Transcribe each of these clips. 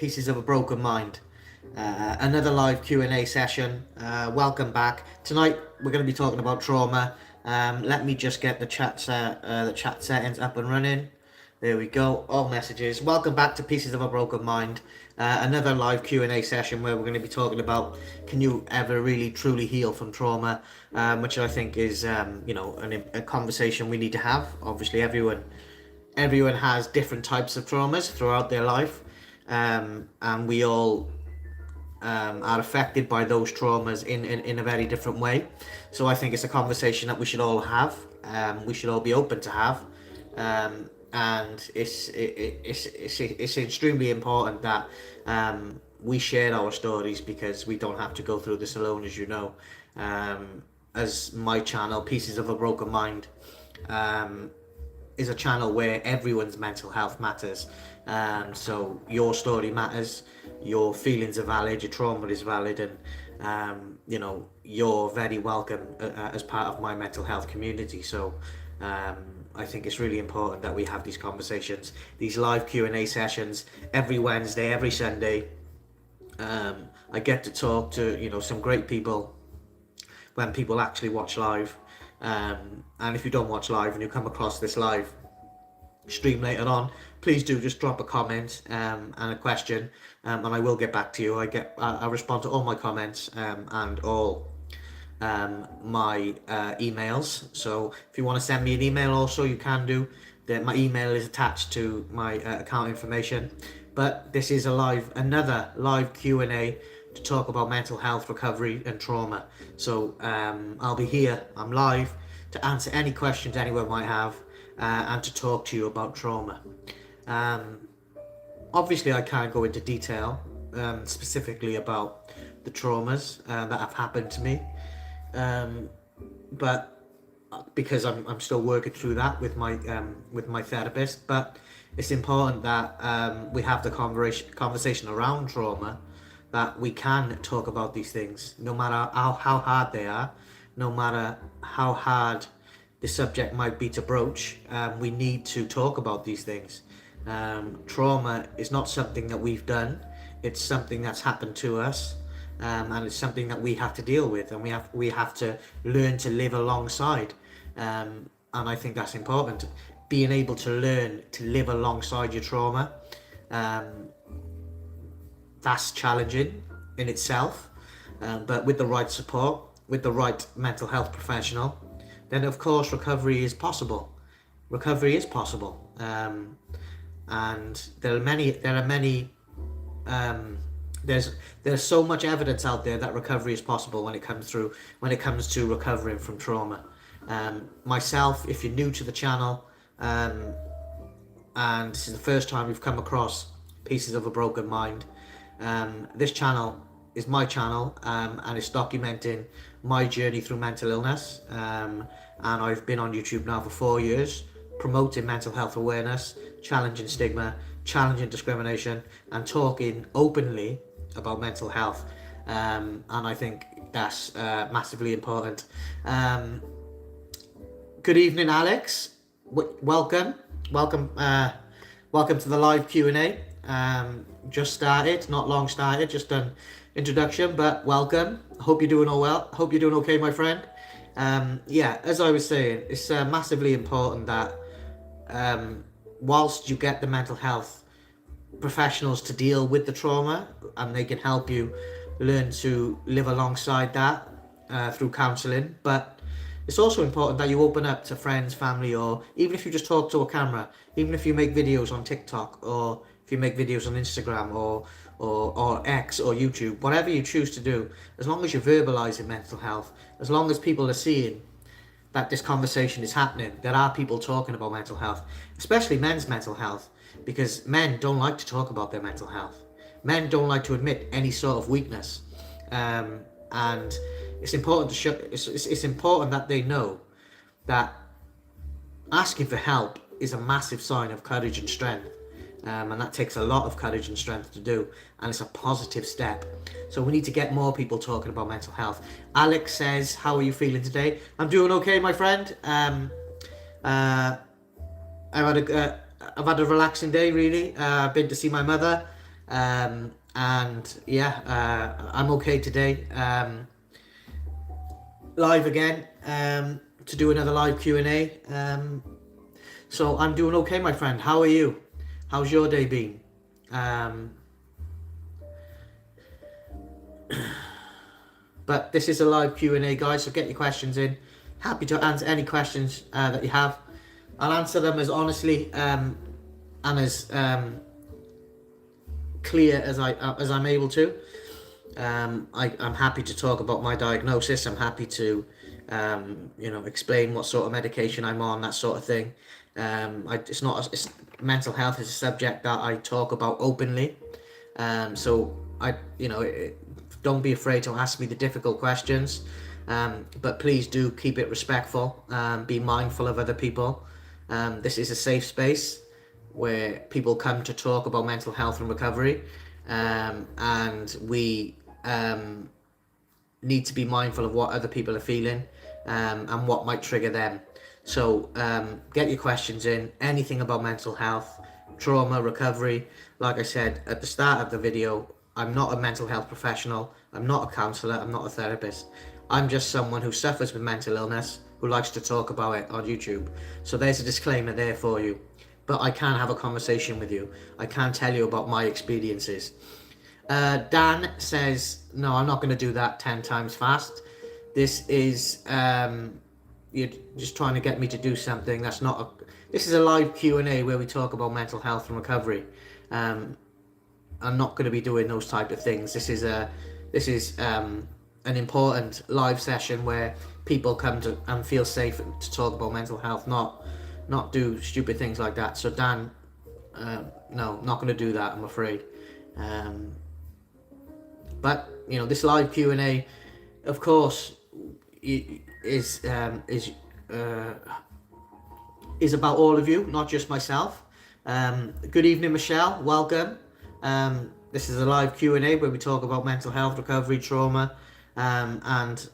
Pieces of a Broken Mind. Another live Q&A session. Welcome back. Tonight we're going to be talking about trauma. Let me just get the chat settings up and running. There we go. All messages. Welcome back to Pieces of a Broken Mind. Another live Q&A session where we're going to be talking about, can you ever really truly heal from trauma? Which I think is a conversation we need to have. Obviously everyone has different types of traumas throughout their life, and we all are affected by those traumas in a very different way. So I think it's a conversation that we should all have. We should all be open to have, and it's extremely important that we share our stories, because we don't have to go through this alone, as you know. As my channel, Pieces of a Broken Mind, is a channel where everyone's mental health matters. So your story matters, your feelings are valid, your trauma is valid, and you're very welcome as part of my mental health community. So I think it's really important that we have these conversations, these live Q&A sessions every Wednesday, every Sunday. I get to talk to some great people when people actually watch live. And if you don't watch live and you come across this live stream later on, please do just drop a comment and a question, and I will get back to you. I respond to all my comments and all my emails. So if you want to send me an email also, you can do. My email is attached to my account information. But this is another live Q&A to talk about mental health, recovery and trauma. So I'll be here, I'm live, to answer any questions anyone might have, and to talk to you about trauma. Obviously I can't go into detail specifically about the traumas that have happened to me, but because I'm still working through that with my therapist. But it's important that we have the conversation around trauma, that we can talk about these things, no matter how hard they are, no matter how hard the subject might be to broach. We need to talk about these things. Trauma is not something that we've done, it's something that's happened to us, and it's something that we have to deal with, and we have to learn to live alongside. And I think that's important, being able to learn to live alongside your trauma. That's challenging in itself, but with the right support, with the right mental health professional, then of course recovery is possible. And there's so much evidence out there that recovery is possible when it comes to recovering from trauma. Myself, if you're new to the channel, and this is the first time you've come across Pieces of a Broken Mind, this channel is my channel, and it's documenting my journey through mental illness, and I've been on YouTube now for 4 years, promoting mental health awareness, challenging stigma, challenging discrimination, and talking openly about mental health, and I think that's massively important. Good evening, Alex. Welcome to the live Q&A. Just started, not long started, just an introduction, but welcome. Hope you're doing all well. Hope you're doing okay, my friend. As I was saying, it's massively important that whilst you get the mental health professionals to deal with the trauma, and they can help you learn to live alongside that through counselling, but it's also important that you open up to friends, family, or even if you just talk to a camera, even if you make videos on TikTok, or if you make videos on Instagram or X or YouTube, whatever you choose to do, as long as you're verbalizing mental health, as long as people are seeing that this conversation is happening, there are people talking about mental health, especially men's mental health, because men don't like to talk about their mental health. Men don't like to admit any sort of weakness, and it's important to show. It's important that they know that asking for help is a massive sign of courage and strength, and that takes a lot of courage and strength to do, and it's a positive step. So we need to get more people talking about mental health. Alex says, how are you feeling today? I'm doing okay, my friend. I've had a relaxing day, really. I've been to see my mother. And yeah, I'm okay today. Live again, to do another live Q&A. So I'm doing okay, my friend. How are you? How's your day been? But this is a live Q&A, guys, so get your questions in. Happy to answer any questions that you have. I'll answer them as honestly and as clear as I'm able to. I'm happy to talk about my diagnosis. I'm happy to explain what sort of medication I'm on, that sort of thing. Mental health is a subject that I talk about openly. So don't be afraid to ask me the difficult questions, but please do keep it respectful. Be mindful of other people. This is a safe space where people come to talk about mental health and recovery, and we need to be mindful of what other people are feeling, and what might trigger them. So get your questions in. Anything about mental health, trauma, recovery. Like I said at the start of the video, I'm not a mental health professional. I'm not a counsellor. I'm not a therapist. I'm just someone who suffers with mental illness, who likes to talk about it on YouTube. So there's a disclaimer there for you. But I can have a conversation with you. I can tell you about my experiences. Dan says, no, I'm not going to do that 10 times fast. This is, you're just trying to get me to do something. This is a live Q&A where we talk about mental health and recovery. I'm not going to be doing those type of things. This is an important live session where people come to and feel safe to talk about mental health, not do stupid things like that. So Dan, no, not going to do that, I'm afraid. But this live Q&A, of course, is about all of you, not just myself. Good evening, Michelle. Welcome. This is a live Q&A where we talk about mental health, recovery, trauma, and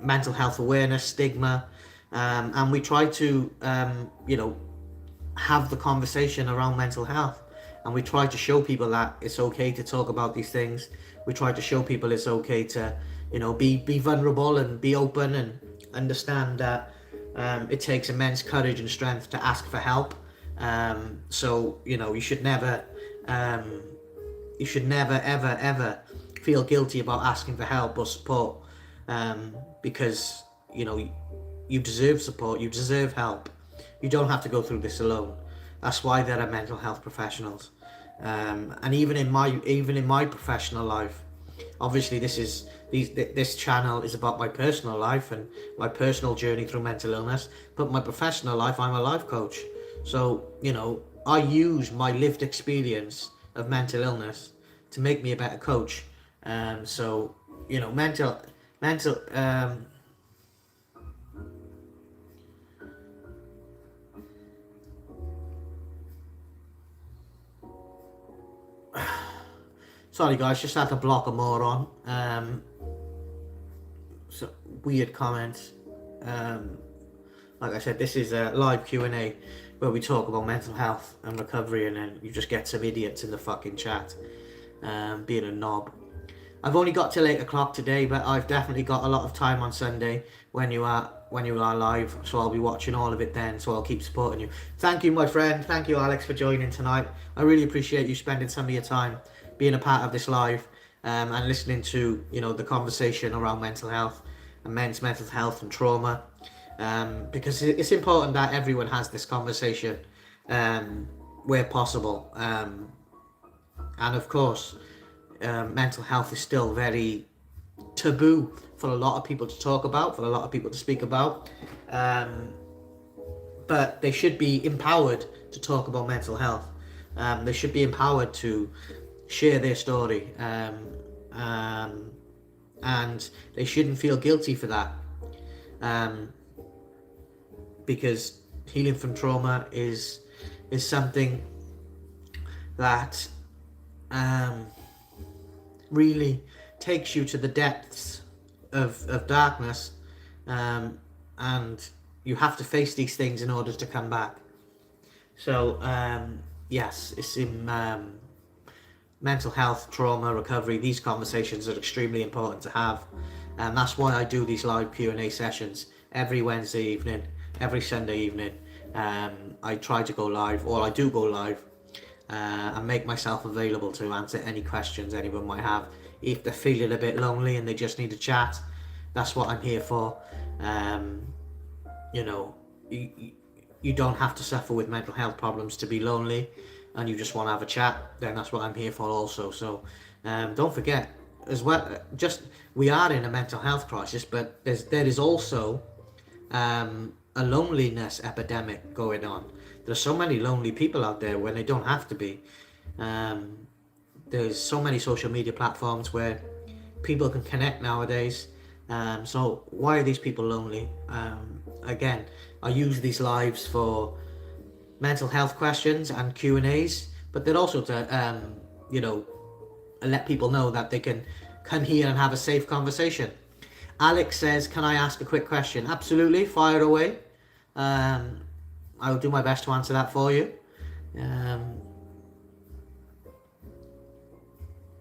mental health awareness, stigma, and we try to have the conversation around mental health, and we try to show people that it's okay to talk about these things. We try to show people it's okay to be vulnerable and be open, and understand that it takes immense courage and strength to ask for help. So you should never ever feel guilty about asking for help or support, because you deserve support, you deserve help. You don't have to go through this alone. That's why there are mental health professionals. And even in my professional life, obviously this channel is about my personal life and my personal journey through mental illness, but my professional life, I'm a life coach. So I use my lived experience of mental illness to make me a better coach. So mental sorry guys, just had to block a moron. So weird comments. Like I said, this is a live Q&A where we talk about mental health and recovery, and then you just get some idiots in the fucking chat being a knob. I've only got till 8 o'clock today, but I've definitely got a lot of time on Sunday when you are live, so I'll be watching all of it then, so I'll keep supporting you. Thank you, my friend. Thank you, Alex, for joining tonight. I really appreciate you spending some of your time being a part of this live, and listening to the conversation around mental health and men's mental health and trauma, because it's important that everyone has this conversation where possible, and of course mental health is still very taboo for a lot of people to talk about, for a lot of people to speak about, but they should be empowered to talk about mental health. They should be empowered to share their story, and they shouldn't feel guilty for that, because healing from trauma is something that really takes you to the depths of darkness, and you have to face these things in order to come back. So yes, mental health, trauma, recovery, these conversations are extremely important to have. And that's why I do these live Q&A sessions every Wednesday evening, every Sunday evening. I try to go live, or I do go live, and make myself available to answer any questions anyone might have. If they're feeling a bit lonely and they just need a chat, that's what I'm here for. You know, you don't have to suffer with mental health problems to be lonely, and you just want to have a chat, then that's what I'm here for also. So don't forget as well, just we are in a mental health crisis, but there is also a loneliness epidemic going on. There's so many lonely people out there when they don't have to be. There's so many social media platforms where people can connect nowadays. So why are these people lonely? Again, I use these lives for mental health questions and Q&As, but they're also to let people know that they can come here and have a safe conversation. Alex says, can I ask a quick question? Absolutely, fire away. I'll do my best to answer that for you.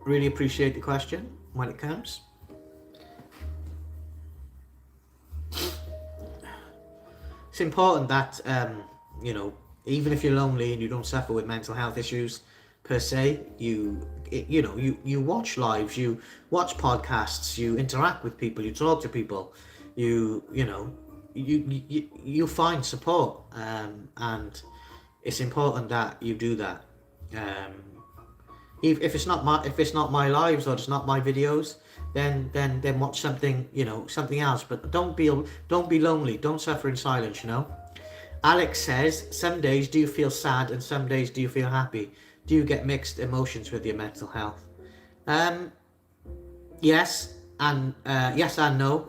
Really appreciate the question when it comes. It's important that, even if you're lonely and you don't suffer with mental health issues per se, you watch lives, you watch podcasts, you interact with people, you talk to people, you find support, and it's important that you do that. If it's not my lives or it's not my videos, then watch something else. But don't be lonely. Don't suffer in silence. Alex says, some days do you feel sad and some days do you feel happy? Do you get mixed emotions with your mental health? Yes and no.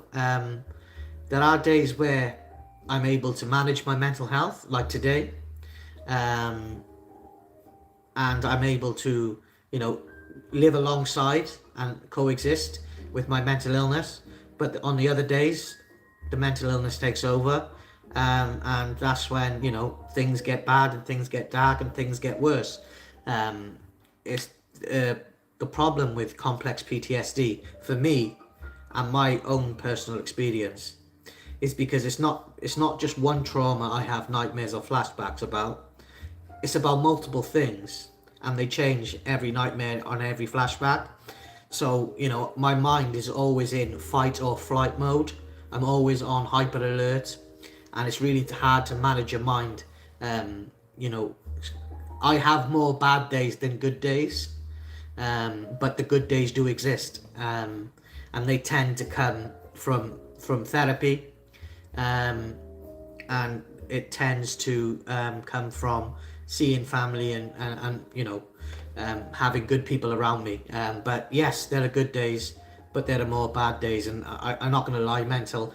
There are days where I'm able to manage my mental health, like today, and I'm able to live alongside and coexist with my mental illness. But on the other days, the mental illness takes over, and that's when things get bad and things get dark and things get worse. It's the problem with complex PTSD for me and my own personal experience is because it's not just one trauma I have nightmares or flashbacks about. It's about multiple things, and they change every nightmare on every flashback. So my mind is always in fight or flight mode. I'm always on hyper alert, and it's really hard to manage your mind. I have more bad days than good days, but the good days do exist, and they tend to come from therapy, and it tends to come from seeing family and having good people around me. But yes, there are good days, but there are more bad days, and I'm not going to lie, mental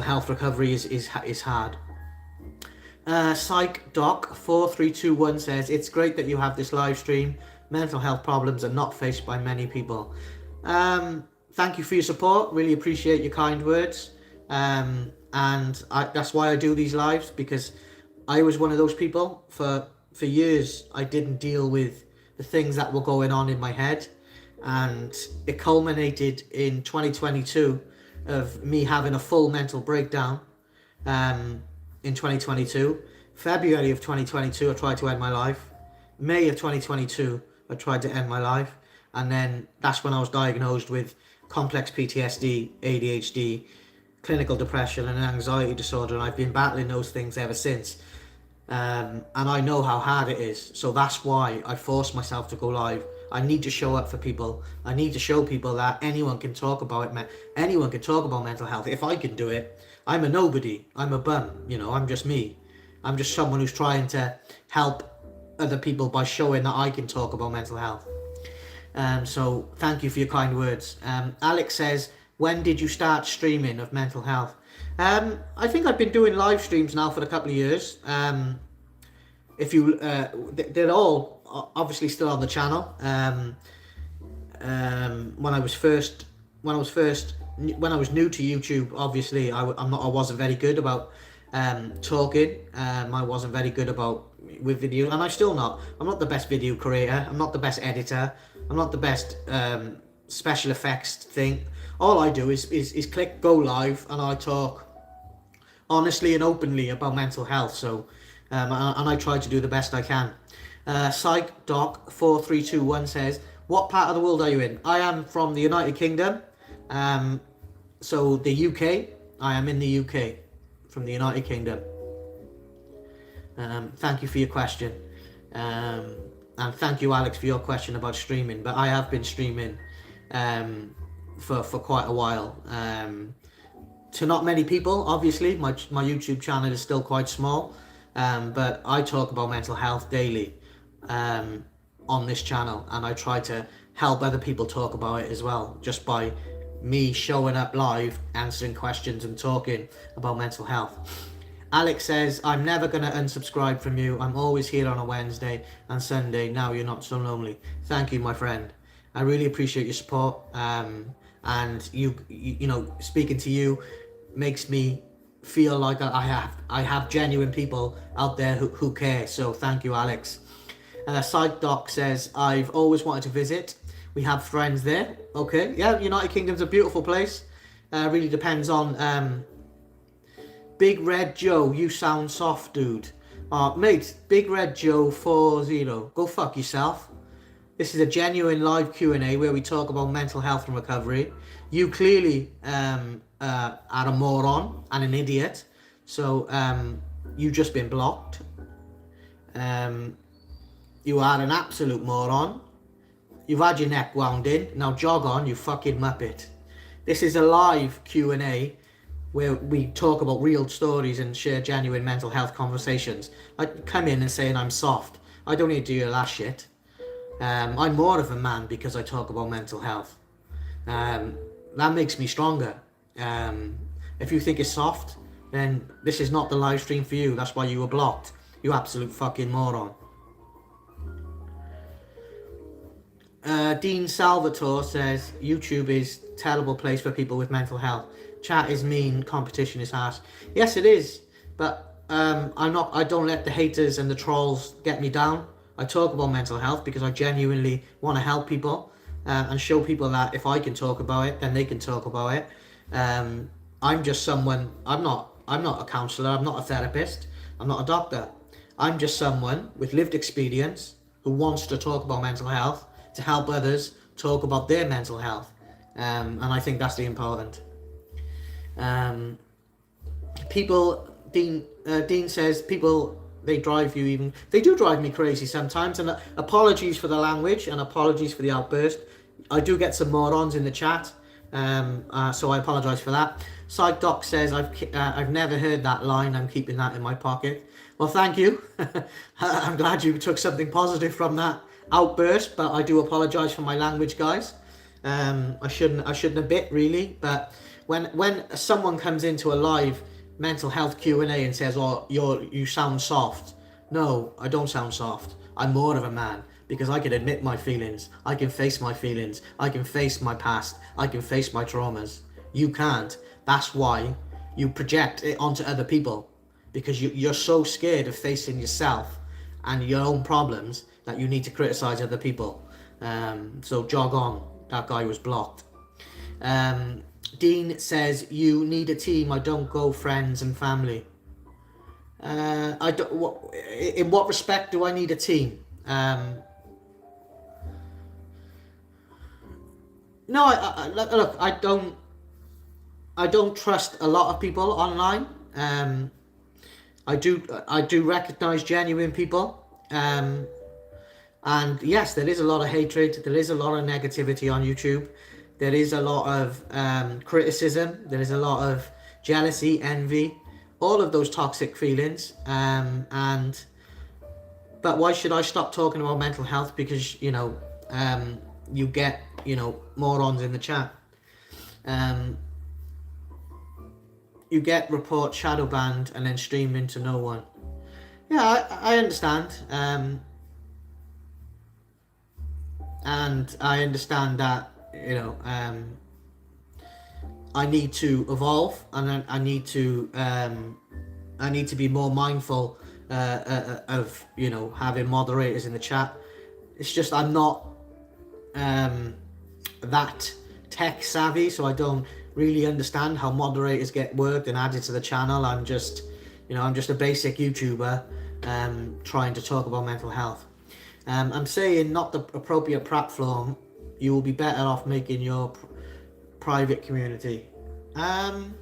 health recovery is hard. Psych Doc 4321 says, it's great that you have this live stream. Mental health problems are not faced by many people. Thank you for your support. Really appreciate your kind words. And that's why I do these lives, because I was one of those people for years. I didn't deal with the things that were going on in my head, and it culminated in 2022 of me having a full mental breakdown. In 2022, February of 2022, I tried to end my life. May of 2022, I tried to end my life, and then that's when I was diagnosed with complex PTSD, ADHD, clinical depression, and an anxiety disorder, and I've been battling those things ever since. And I know how hard it is, so that's why I force myself to go live. I need to show up for people. I need to show people that anyone can talk about it. Anyone can talk about mental health. If I can do it, I'm a nobody. I'm a bum. I'm just me. I'm just someone who's trying to help other people by showing that I can talk about mental health. So thank you for your kind words. Alex says, when did you start streaming of mental health? I think I've been doing live streams now for a couple of years. They're all obviously still on the channel. When I was new to YouTube, obviously I wasn't very good about talking. I wasn't very good with videos, and I'm not the best video creator. I'm not the best editor. I'm not the best special effects thing. All I do is click go live, and I talk honestly and openly about mental health. So, and I try to do the best I can. Psych Doc 4321 says, "What part of the world are you in?" I am from the United Kingdom, so the UK. I am in the UK, from the United Kingdom. Thank you for your question, and thank you, Alex, for your question about streaming. But I have been streaming for quite a while. To not many people, obviously. My YouTube channel is still quite small, but I talk about mental health daily on this channel, and I try to help other people talk about it as well, just by me showing up live, answering questions and talking about mental health. Alex says, "I'm never going to unsubscribe from you. I'm always here on a Wednesday and Sunday. Now you're not so lonely." Thank you, my friend. I really appreciate your support. And you know, speaking to you makes me feel like I have genuine people out there who care. So thank you, Alex. Psych Doc says, "I've always wanted to visit. We have friends there." Okay, yeah, United Kingdom's a beautiful place. Really depends on. Big Red Joe, you sound soft, dude. Mate, Big Red Joe 40, go fuck yourself. This is a genuine live Q&A where we talk about mental health and recovery. You clearly are a moron and an idiot, so you've just been blocked. You are an absolute moron. You've had your neck wound in. Now jog on, you fucking muppet. This is a live Q&A where we talk about real stories and share genuine mental health conversations. I come in and saying I'm soft. I don't need to do your last shit. I'm more of a man because I talk about mental health. That makes me stronger. If you think it's soft, then this is not the live stream for you. That's why you were blocked. You absolute fucking moron. Dean Salvatore says, "YouTube is a terrible place for people with mental health. Chat is mean, competition is harsh." Yes, it is, but I don't let the haters and the trolls get me down. I talk about mental health because I genuinely want to help people and show people that if I can talk about it, then they can talk about it. I'm just someone. I'm not a counsellor. I'm not a therapist. I'm not a doctor. I'm just someone with lived experience who wants to talk about mental health to help others talk about their mental health, and I think that's the important. Dean says, "People, they do drive me crazy sometimes," and apologies for the language and apologies for the outburst. I do get some morons in the chat, so I apologise for that. Psych Doc says, I've never heard that line. I'm keeping that in my pocket." Well, thank you. I'm glad you took something positive from that outburst, but I do apologise for my language, guys. I shouldn't have bit, really, but when someone comes into a live mental health Q&A and says, "Oh, you sound soft," no, I don't sound soft. I'm more of a man because I can admit my feelings. I can face my feelings. I can face my past. I can face my traumas. You can't. That's why you project it onto other people, because you're so scared of facing yourself and your own problems that you need to criticize other people. So jog on. That guy was blocked. Dean says, "You need a team. I don't go friends and family." I don't. In what respect do I need a team? No, look. I don't trust a lot of people online. I do recognize genuine people. And yes, there is a lot of hatred. There is a lot of negativity on YouTube. There is a lot of criticism. There is a lot of jealousy, envy, all of those toxic feelings. But why should I stop talking about mental health because you get morons in the chat? You get report shadow banned and then stream into no one. Yeah, I understand. And I understand that I need to evolve, and I need to I need to be more mindful of, you know, having moderators in the chat. It's just I'm not that tech savvy, so I don't really understand how moderators get worked and added to the channel. I'm just, you know, I'm just a basic YouTuber trying to talk about mental health. I'm saying not the appropriate platform. You will be better off making your private community. I'm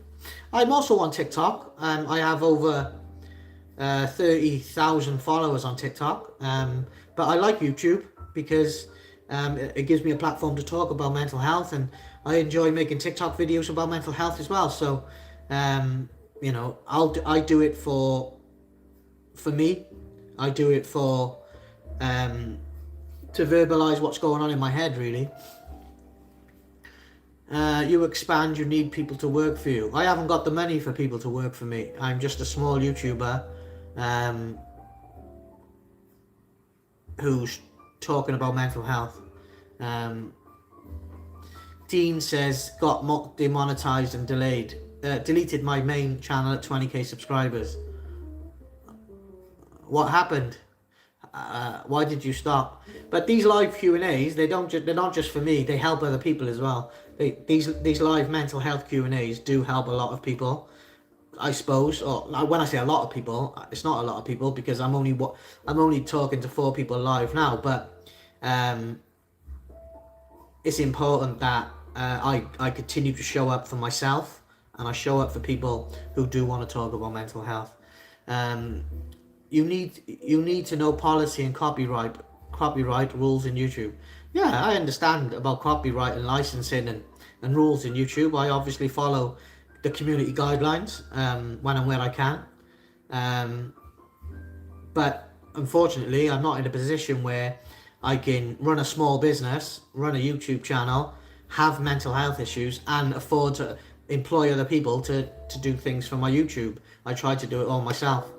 also on TikTok. I have over 30,000 followers on TikTok. But I like YouTube because it gives me a platform to talk about mental health, and I enjoy making TikTok videos about mental health as well. So, you know, I do it for me. I do it for to verbalize what's going on in my head, really. You expand, you need people to work for you. I haven't got the money for people to work for me. I'm just a small YouTuber who's talking about mental health. Dean says, got demonetized and deleted my main channel at 20k subscribers. What happened? Why did you stop? But these live Q&As, they're not just for me, they help other people as well. These live mental health Q&As do help a lot of people, I suppose. Or when I say a lot of people, it's not a lot of people, because I'm only talking to 4 people live now. But it's important that I continue to show up for myself, and I show up for people who do want to talk about mental health. You need to know policy and copyright rules in YouTube. Yeah, I understand about copyright and licensing and rules in YouTube. I obviously follow the community guidelines when and where I can. But unfortunately, I'm not in a position where I can run a small business, run a YouTube channel, have mental health issues, and afford to employ other people to do things for my YouTube. I try to do it all myself.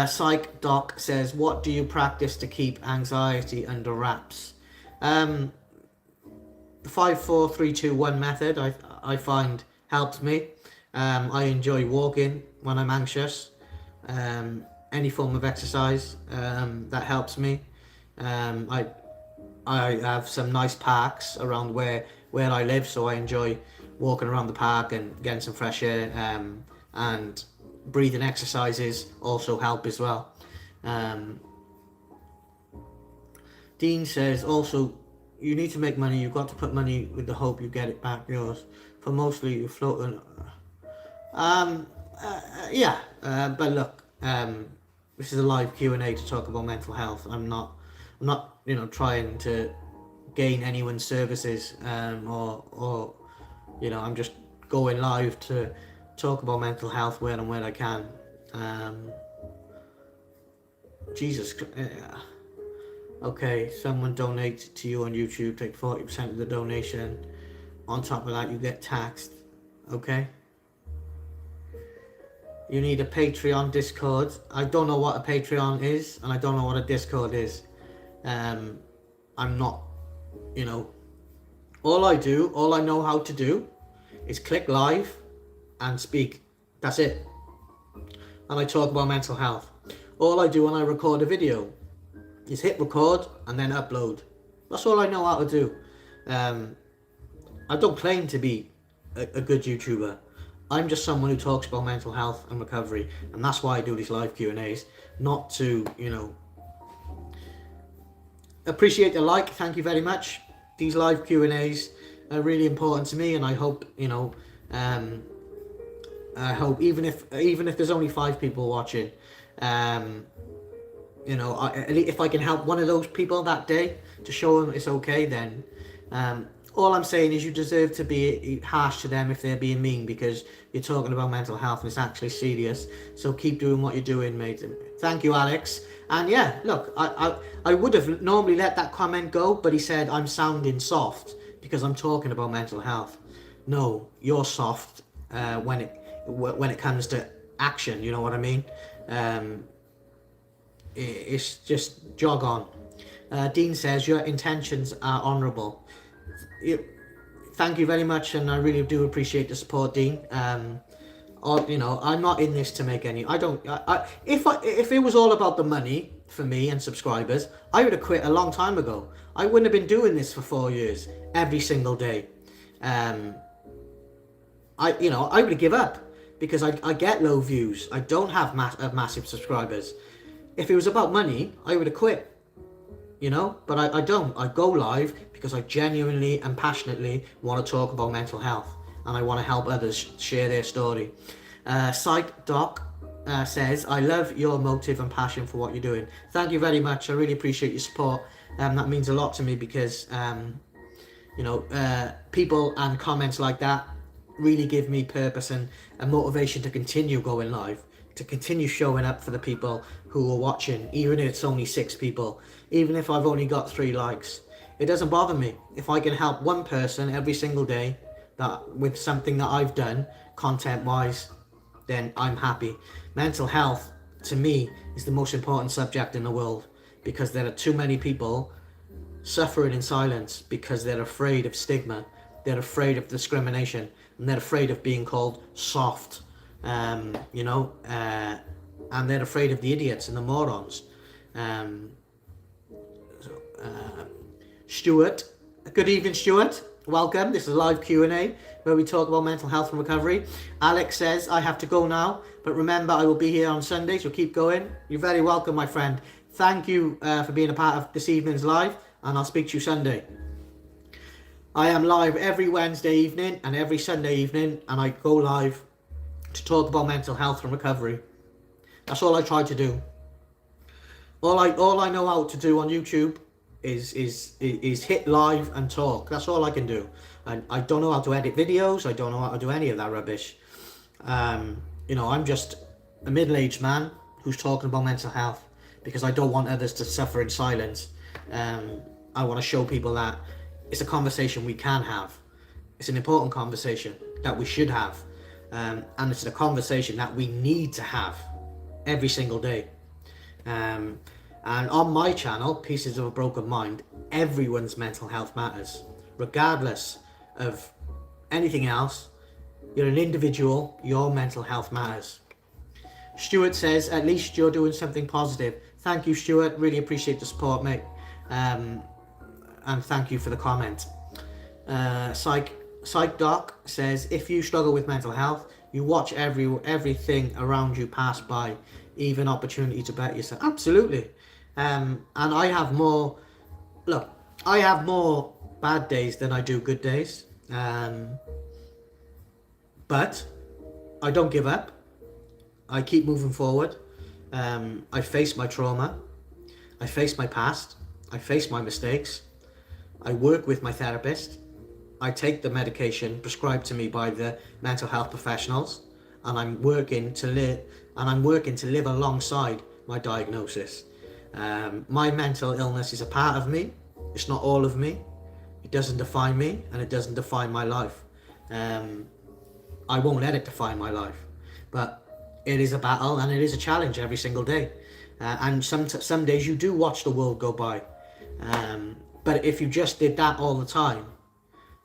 Psych Doc says, what do you practice to keep anxiety under wraps? The 5-4-3-2-1 method I find helps me. I enjoy walking when I'm anxious. Any form of exercise that helps me. I have some nice parks around where I live, so I enjoy walking around the park and getting some fresh air, and breathing exercises also help as well. Dean says, also, you need to make money. You've got to put money with the hope you get it back yours. For mostly you floating. Yeah, but look, this is a live Q&A to talk about mental health. I'm not, you know, trying to gain anyone's services, or, you know, I'm just going live to talk about mental health where and where I can. Jesus. Okay, someone donates to you on YouTube, take 40% of the donation. On top of that, you get taxed. Okay. You need a Patreon, Discord. I don't know what a Patreon is, and I don't know what a Discord is. I'm not, you know, all I know how to do is click live and speak. That's it. And I talk about mental health. All I do when I record a video is hit record and then upload. That's all I know how to do. I don't claim to be a good YouTuber. I'm just someone who talks about mental health and recovery, and that's why I do these live Q&As. Not to, you know, appreciate the like. Thank you very much. These live Q&As are really important to me, and I hope, you know, I hope even if there's only 5 people watching, you know, if I can help one of those people that day to show them it's okay, then all I'm saying is you deserve to be harsh to them if they're being mean, because you're talking about mental health and it's actually serious. So keep doing what you're doing, mate. Thank you, Alex. And yeah, look, I would have normally let that comment go, but he said I'm sounding soft because I'm talking about mental health. No, you're soft when it comes to action. You know what I mean? It's just jog on. Dean says your intentions are honourable. Thank you very much, and I really do appreciate the support, Dean. or I'm not in this to make any. I don't. If it was all about the money for me and subscribers, I would have quit a long time ago. I wouldn't have been doing this for 4 years every single day. I would give up because I get low views. I don't have massive subscribers. If it was about money, I would have quit. But I don't. I go live because I genuinely and passionately want to talk about mental health, and I want to help others share their story. Psych Doc says, I love your motive and passion for what you're doing. Thank you very much. I really appreciate your support. That means a lot to me because people and comments like that really give me purpose and motivation to continue going live, to continue showing up for the people who are watching, even if it's only 6 people, even if I've only got 3 likes. It doesn't bother me. If I can help one person every single day that with something that I've done content wise, then I'm happy. Mental health to me is the most important subject in the world, because there are too many people suffering in silence because they're afraid of stigma, they're afraid of discrimination, and they're afraid of being called soft, and they're afraid of the idiots and the morons. Stuart, good evening, Stuart. Welcome. This is a live Q&A where we talk about mental health and recovery. Alex says, I have to go now, but remember I will be here on Sunday, so keep going. You're very welcome, my friend. Thank you for being a part of this evening's live, and I'll speak to you Sunday. I am live every Wednesday evening and every Sunday evening, and I go live to talk about mental health and recovery. That's all I try to do. All I know how to do on YouTube is hit live and talk. That's all I can do. And I don't know how to edit videos. I don't know how to do any of that rubbish. I'm just a middle-aged man who's talking about mental health because I don't want others to suffer in silence. I want to show people that it's a conversation we can have. It's an important conversation that we should have. And it's a conversation that we need to have every single day. And on my channel, Pieces of a Broken Mind, everyone's mental health matters. Regardless of anything else, you're an individual, your mental health matters. Stuart says, at least you're doing something positive. Thank you, Stuart. Really appreciate the support, mate. And thank you for the comment. Psych Doc says, if you struggle with mental health, you watch everything around you pass by, even opportunity to better yourself. Absolutely. And I have more bad days than I do good days. But I don't give up. I keep moving forward. I face my trauma. I face my past. I face my mistakes. I work with my therapist. I take the medication prescribed to me by the mental health professionals, and I'm working to live alongside my diagnosis. My mental illness is a part of me. It's not all of me. It doesn't define me, and it doesn't define my life. I won't let it define my life, but it is a battle and it is a challenge every single day. And some days you do watch the world go by. But if you just did that all the time,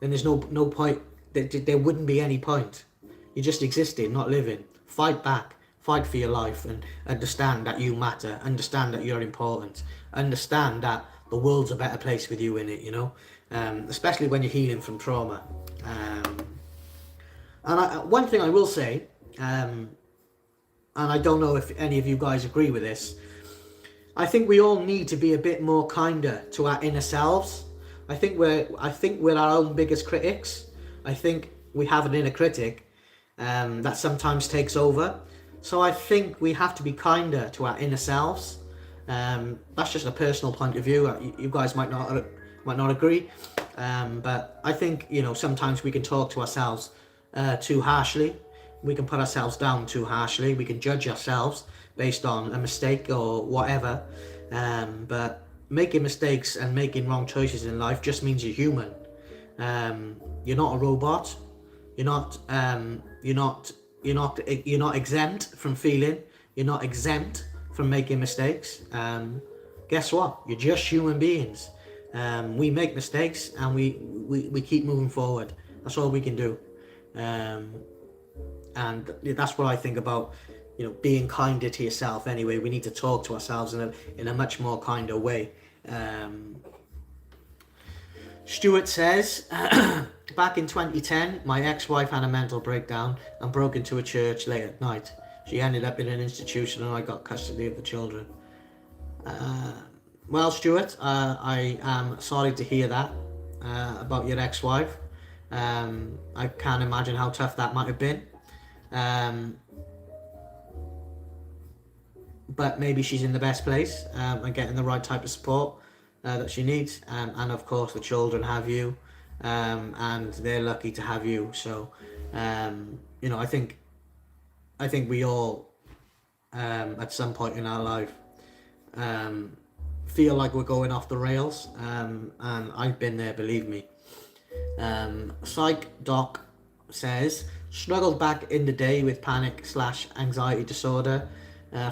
then there's no point. There wouldn't be any point. You're just existing, not living. Fight back. Fight for your life and understand that you matter. Understand that you're important. Understand that the world's a better place with you in it, especially when you're healing from trauma. One thing I will say, and I don't know if any of you guys agree with this, I think we all need to be a bit more kinder to our inner selves. I think we're our own biggest critics. I think we have an inner critic that sometimes takes over. So I think we have to be kinder to our inner selves. That's just a personal point of view. You guys might not agree, but I think sometimes we can talk to ourselves too harshly. We can put ourselves down too harshly. We can judge ourselves based on a mistake or whatever. But making mistakes and making wrong choices in life just means you're human. You're not a robot. You're not exempt from feeling. You're not exempt from making mistakes. Guess what? You're just human beings. We make mistakes and we keep moving forward. That's all we can do. And that's what I think about, being kinder to yourself. Anyway, we need to talk to ourselves in a much more kinder way. Stuart says, back in 2010, my ex-wife had a mental breakdown and broke into a church late at night. She ended up in an institution and I got custody of the children. Well, Stuart, I am sorry to hear that about your ex-wife. I can't imagine how tough that might have been. But maybe she's in the best place and getting the right type of support that she needs. And of course, the children have you, and they're lucky to have you. So, I think we all, at some point in our life, feel like we're going off the rails, and I've been there, believe me. Psych Doc says, struggled back in the day with panic/anxiety disorder.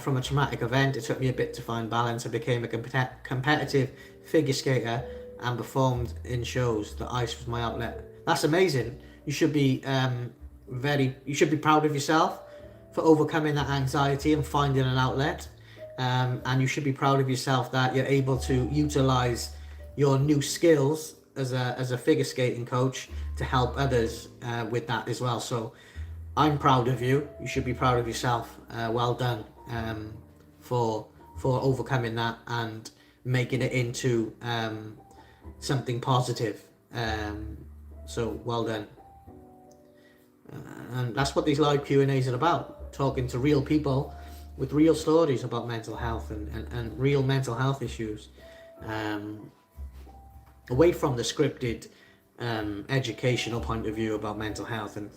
From a traumatic event, it took me a bit to find balance. I became a competitive figure skater and performed in shows. The ice was my outlet. That's amazing. You should be proud of yourself for overcoming that anxiety and finding an outlet. And you should be proud of yourself that you're able to utilize your new skills as a figure skating coach to help others with that as well. So I'm proud of you. You should be proud of yourself. Well done for overcoming that and making it into something positive. So well done. And that's what these live Q&As are about, talking to real people with real stories about mental health and real mental health issues, away from the scripted educational point of view about mental health, and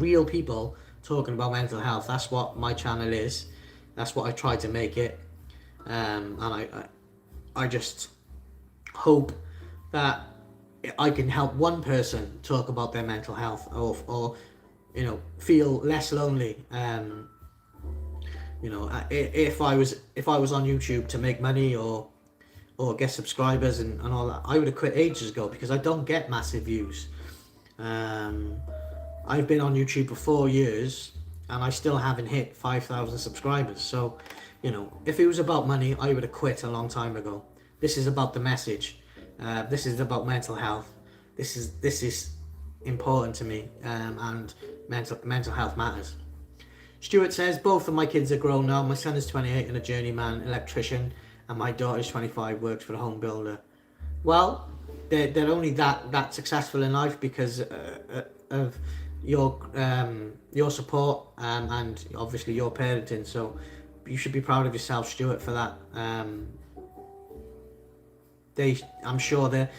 real people talking about mental health. That's what my channel is. That's what I try to make it, and I just hope that I can help one person talk about their mental health, or feel less lonely. If I was on YouTube to make money or get subscribers and all that, I would have quit ages ago, because I don't get massive views. I've been on YouTube for 4 years and I still haven't hit 5,000 subscribers. So, if it was about money, I would have quit a long time ago. This is about the message. This is about mental health. This is important to me, and mental health matters. Stuart says, both of my kids are grown now. My son is 28 and a journeyman electrician, and my daughter is 25, works for a home builder. Well, they're only that successful in life because of your support, and obviously your parenting. So you should be proud of yourself, Stuart, for that. I'm sure they're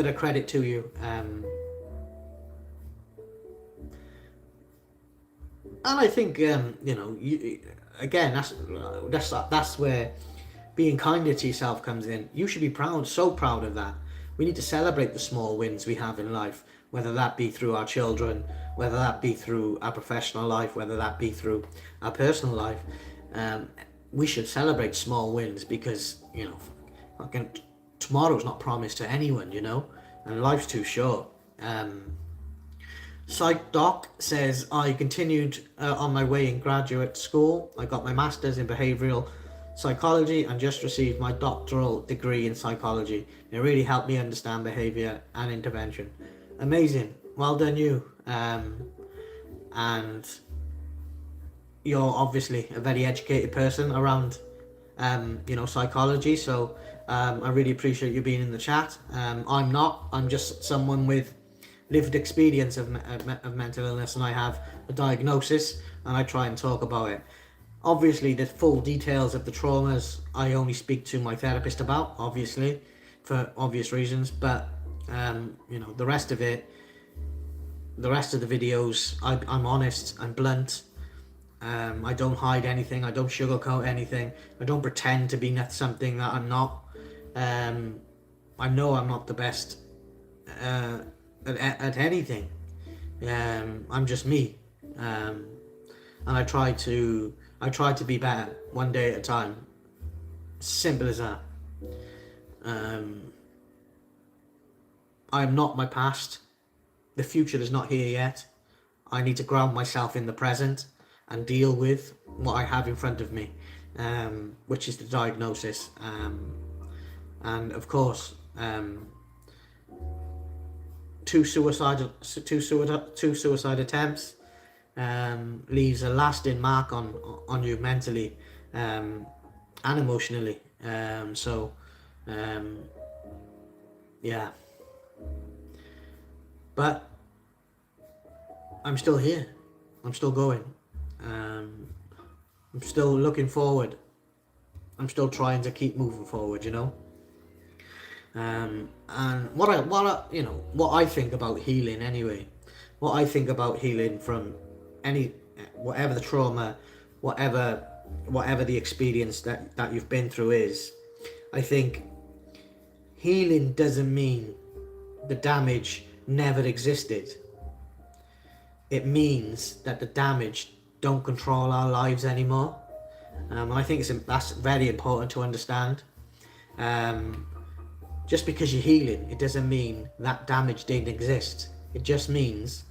a credit to you. And I think that's where being kinder to yourself comes in. You should be so proud of that. We need to celebrate the small wins we have in life, whether that be through our children, whether that be through our professional life, whether that be through our personal life. We should celebrate small wins, because tomorrow's not promised to anyone, and life's too short. Psych Doc says, I continued on my way in graduate school. I got my master's in behavioural psychology and just received my doctoral degree in psychology. It really helped me understand behaviour and intervention. Amazing. Well done you. And you're obviously a very educated person around psychology, so I really appreciate you being in the chat. I'm not. I'm just someone with lived experience of mental illness, and I have a diagnosis and I try and talk about it. Obviously, the full details of the traumas I only speak to my therapist about, obviously, for obvious reasons, but the rest of the videos, I'm honest, I'm blunt. I don't hide anything, I don't sugarcoat anything, I don't pretend to be something that I'm not. I know I'm not the best at anything. I'm just me, and I try to be better one day at a time. Simple as that. I'm not my past. The future is not here yet. I need to ground myself in the present and deal with what I have in front of me, which is the diagnosis. And of course, two suicide attempts leaves a lasting mark on you mentally and emotionally. Yeah, but I'm still here. I'm still going. I'm still looking forward. I'm still trying to keep moving forward, you know. And what I think about healing anyway, what I think about healing from whatever the trauma, whatever the experience that you've been through is, I think healing doesn't mean the damage never existed. It means that the damage don't control our lives anymore. And I think that's very important to understand. Just because you're healing, it doesn't mean that damage didn't exist. It just means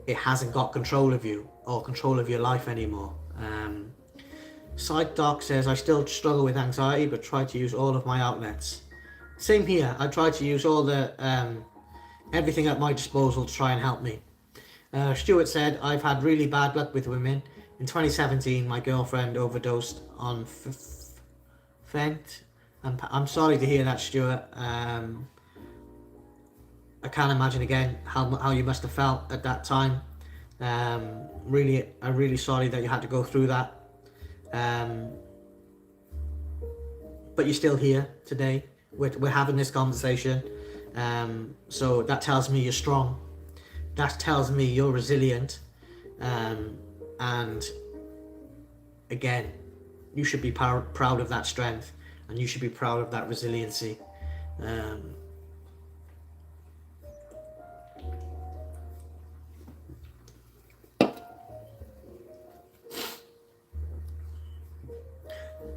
it hasn't got control of you or control of your life anymore. Psych Doc says, I still struggle with anxiety, but try to use all of my outlets. Same here. I try to use all the everything at my disposal to try and help me. Stuart said, I've had really bad luck with women. In 2017, my girlfriend overdosed on Fent. I'm sorry to hear that, Stuart. I can't imagine again how you must have felt at that time. I'm really sorry that you had to go through that. But you're still here today. We're having this conversation. So that tells me you're strong. That tells me you're resilient. And again, you should be proud of that strength, and you should be proud of that resiliency.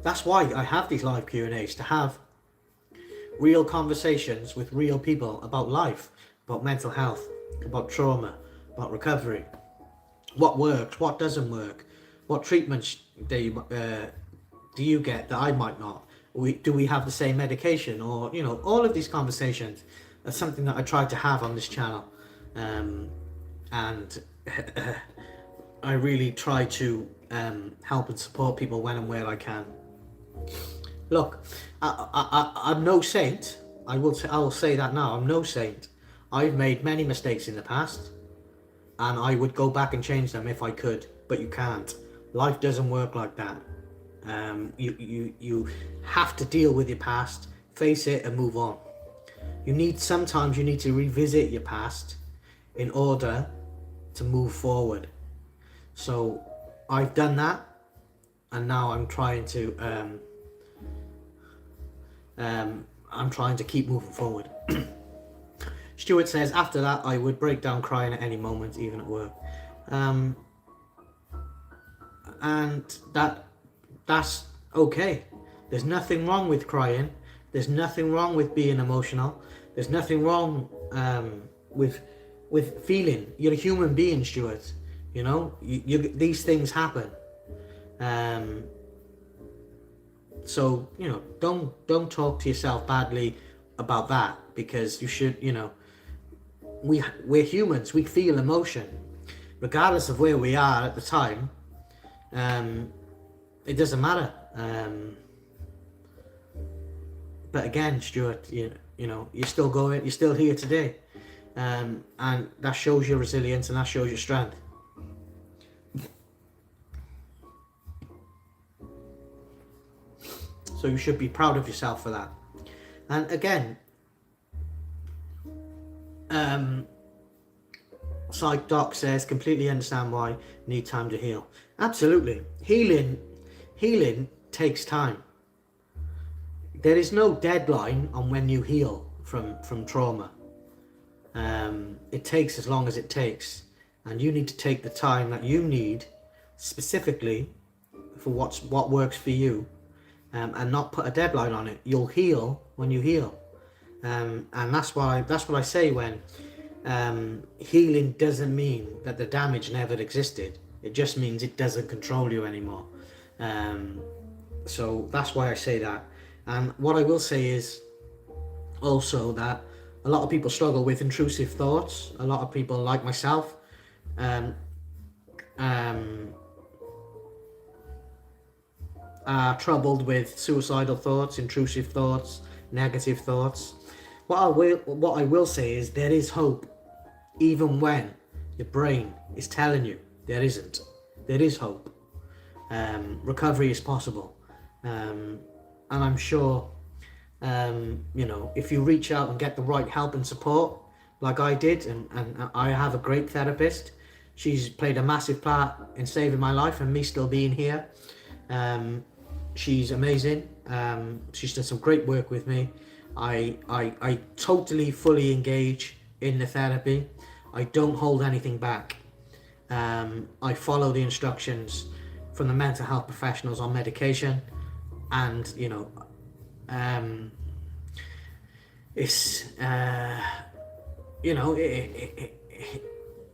That's why I have these live Q&As, to have real conversations with real people about life, about mental health, about trauma, about recovery, what works, what doesn't work, what treatments do you get that I might not, do we have the same medication, or all of these conversations are something that I try to have on this channel, and I really try to help and support people when and where I can. Look, I'm no saint. I will say that now. I'm no saint. I've made many mistakes in the past, and I would go back and change them if I could, but you can't. Life doesn't work like that. You have to deal with your past, face it, and move on. Sometimes you need to revisit your past in order to move forward. So I've done that, and now I'm trying to keep moving forward. Stuart says, after that I would break down crying at any moment, even at work. And that's okay. There's nothing wrong with crying. There's nothing wrong with being emotional. There's nothing wrong with feeling. You're a human being, Stuart. These things happen. So don't talk to yourself badly about that, because you should. We're humans. We feel emotion, regardless of where we are at the time. It doesn't matter. But again, Stuart, you're still going. You're still here today, and that shows your resilience, and that shows your strength. So you should be proud of yourself for that. And again, Psych Doc says, completely understand why need time to heal. Absolutely. Healing takes time. There is no deadline on when you heal from trauma. It takes as long as it takes, and you need to take the time that you need specifically for what works for you, and not put a deadline on it. You'll heal when you heal, and that's what I say when Healing doesn't mean that the damage never existed. It just means it doesn't control you anymore. So that's why I say that. And what I will say is also that a lot of people struggle with intrusive thoughts. A lot of people, like myself, um, um, are troubled with suicidal thoughts, intrusive thoughts, negative thoughts. What I will say is there is hope, even when your brain is telling you there isn't. There is hope. Recovery is possible, and I'm sure if you reach out and get the right help and support, like I did, and I have a great therapist. She's played a massive part in saving my life and me still being here. She's amazing. She's done some great work with me. I totally, fully engage in the therapy. I don't hold anything back. I follow the instructions from the mental health professionals on medication, and it's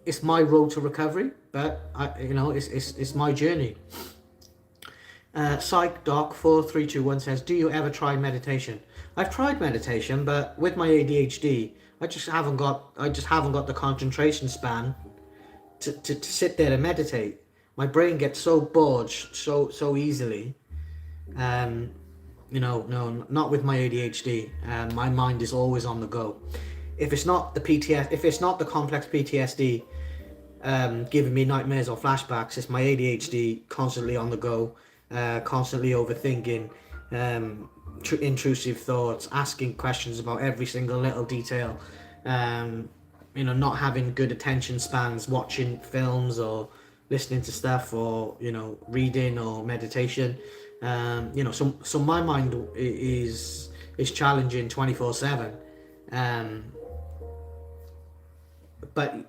it's my road to recovery, but it's my journey. Psych Doc 4321 says, "Do you ever try meditation?" I've tried meditation, but with my ADHD, I just haven't got the concentration span to sit there and meditate. My brain gets so bored so easily. No, not with my ADHD. My mind is always on the go. If it's not the complex PTSD giving me nightmares or flashbacks, it's my ADHD constantly on the go, constantly overthinking, intrusive thoughts, asking questions about every single little detail, not having good attention spans, watching films or listening to stuff, or reading or meditation. So my mind is challenging 24/7. But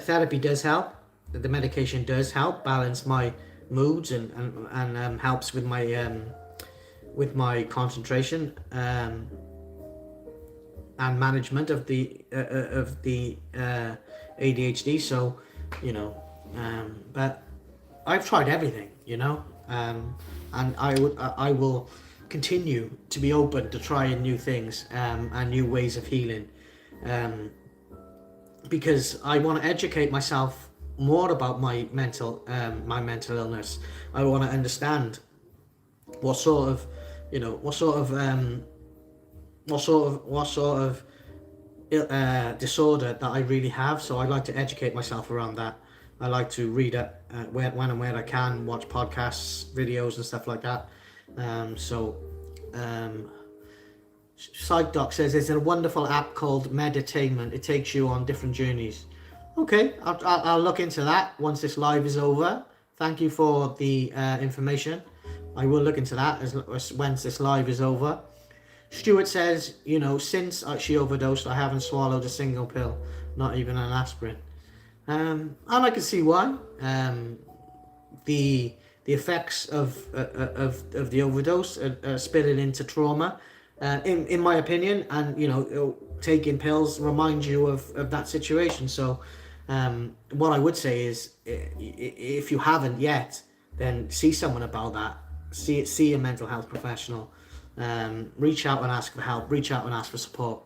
therapy does help. The medication does help balance my moods and helps with my concentration and management of the ADHD. So but I've tried everything, and I will continue to be open to trying new things and new ways of healing, because I want to educate myself more about my mental illness. I want to understand what sort of disorder that I really have. So I like to educate myself around that. I like to read it when and where I can, watch podcasts, videos and stuff like that. PsychDoc says there's a wonderful app called Meditainment. It takes you on different journeys. Okay, I'll look into that once this live is over. Thank you for the information. I will look into that once this live is over. Stuart says, since she overdosed, I haven't swallowed a single pill, not even an aspirin. And I can see why. The effects of the overdose are spilling into trauma, in my opinion, and taking pills reminds you of that situation. So what I would say is, if you haven't yet, then see someone about that. See a mental health professional. Reach out and ask for help. Reach out and ask for support.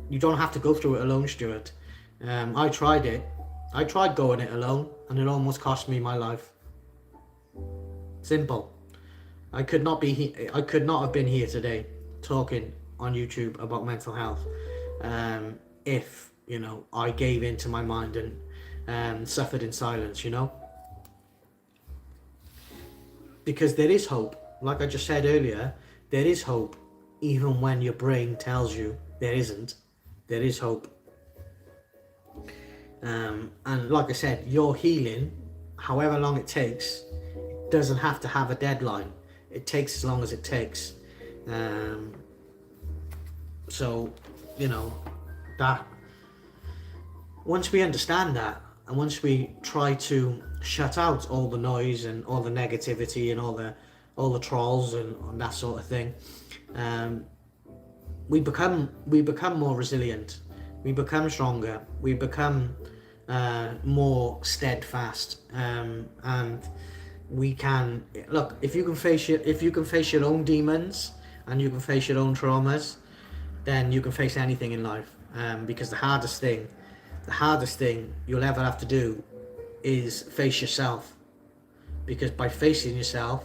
You don't have to go through it alone, Stuart. I tried it. I tried going it alone, and it almost cost me my life. Simple. I could not have been here today talking on YouTube about mental health if I gave in to my mind and suffered in silence. Because there is hope. Like I just said earlier, there is hope, even when your brain tells you there isn't. There is hope. And like I said, your healing, however long it takes, it doesn't have to have a deadline. It takes as long as it takes. That once we understand that, and once we try to shut out all the noise and all the negativity and all the trolls and that sort of thing, we become more resilient, we become stronger, we become more steadfast, and we can look, if you can face your own demons and you can face your own traumas, then you can face anything in life. Because the hardest thing you'll ever have to do is face yourself, because by facing yourself,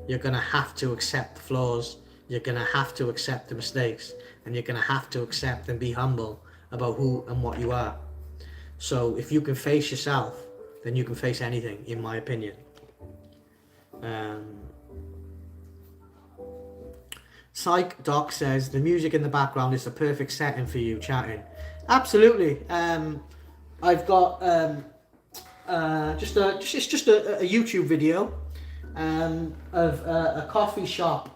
you're going to have to accept the flaws, you're going to have to accept the mistakes, and you're going to have to accept and be humble about who and what you are. So if you can face yourself, then you can face anything, in my opinion. Psych Doc says the music in the background is the perfect setting for you chatting. Absolutely. I've got just a YouTube video of a coffee shop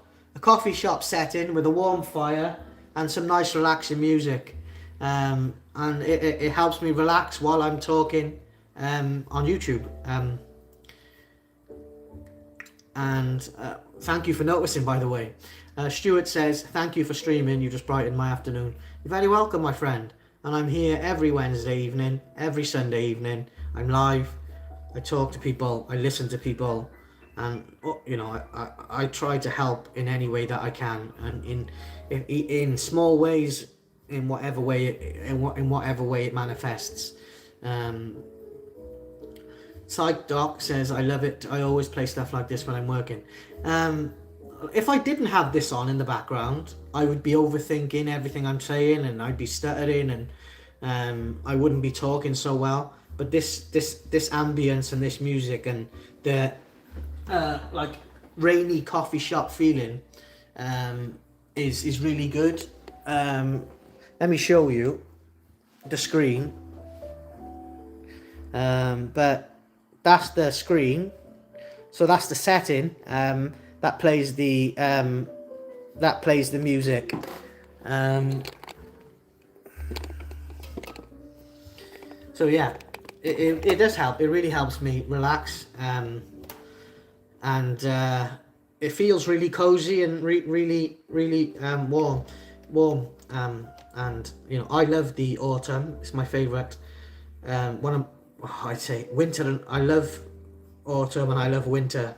setting with a warm fire and some nice relaxing music, and it helps me relax while I'm talking on YouTube. And thank you for noticing, by the way. Stuart says, thank you for streaming, you just brightened my afternoon. You're very welcome, my friend. And I'm here every Wednesday evening, every Sunday evening. I'm live, I talk to people, I listen to people, and you know, I try to help in any way that I can, and in small ways, in whatever way it manifests. Psych Doc says, I love it, I always play stuff like this when I'm working. If I didn't have this on in the background, I would be overthinking everything I'm saying, and I'd be stuttering, and I wouldn't be talking so well. But this ambience and this music and the like rainy coffee shop feeling is really good. Let me show you the screen. But that's the screen, so that's the setting. That plays the music. So yeah, it does help. It really helps me relax, and it feels really cozy and really warm. And you know, I love the autumn. It's my favorite. I'd say winter, and I love autumn and I love winter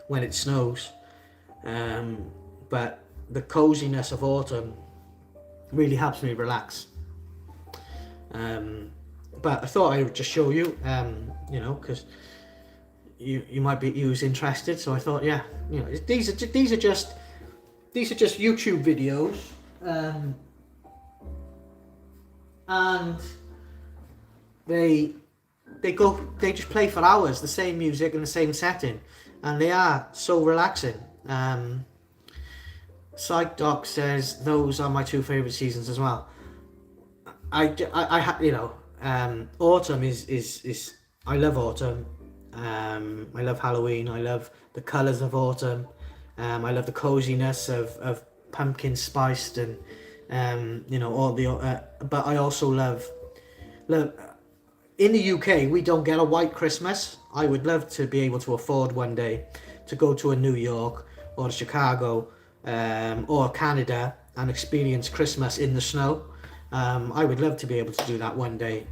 when it snows, but the coziness of autumn really helps me relax. But I thought I would just show you, you know, because you might be interested. So I thought, yeah, you know, these are just YouTube videos, and they just play for hours, the same music in the same setting, and they are so relaxing. Psych Doc says those are my two favorite seasons as well. You know, autumn is I love autumn. I love Halloween. I love the colors of autumn. I love the coziness of pumpkin spiced, and you know, all the but I also love in the UK, we don't get a white Christmas. I would love to be able to afford one day to go to a New York or Chicago or Canada and experience Christmas in the snow. I would love to be able to do that one day.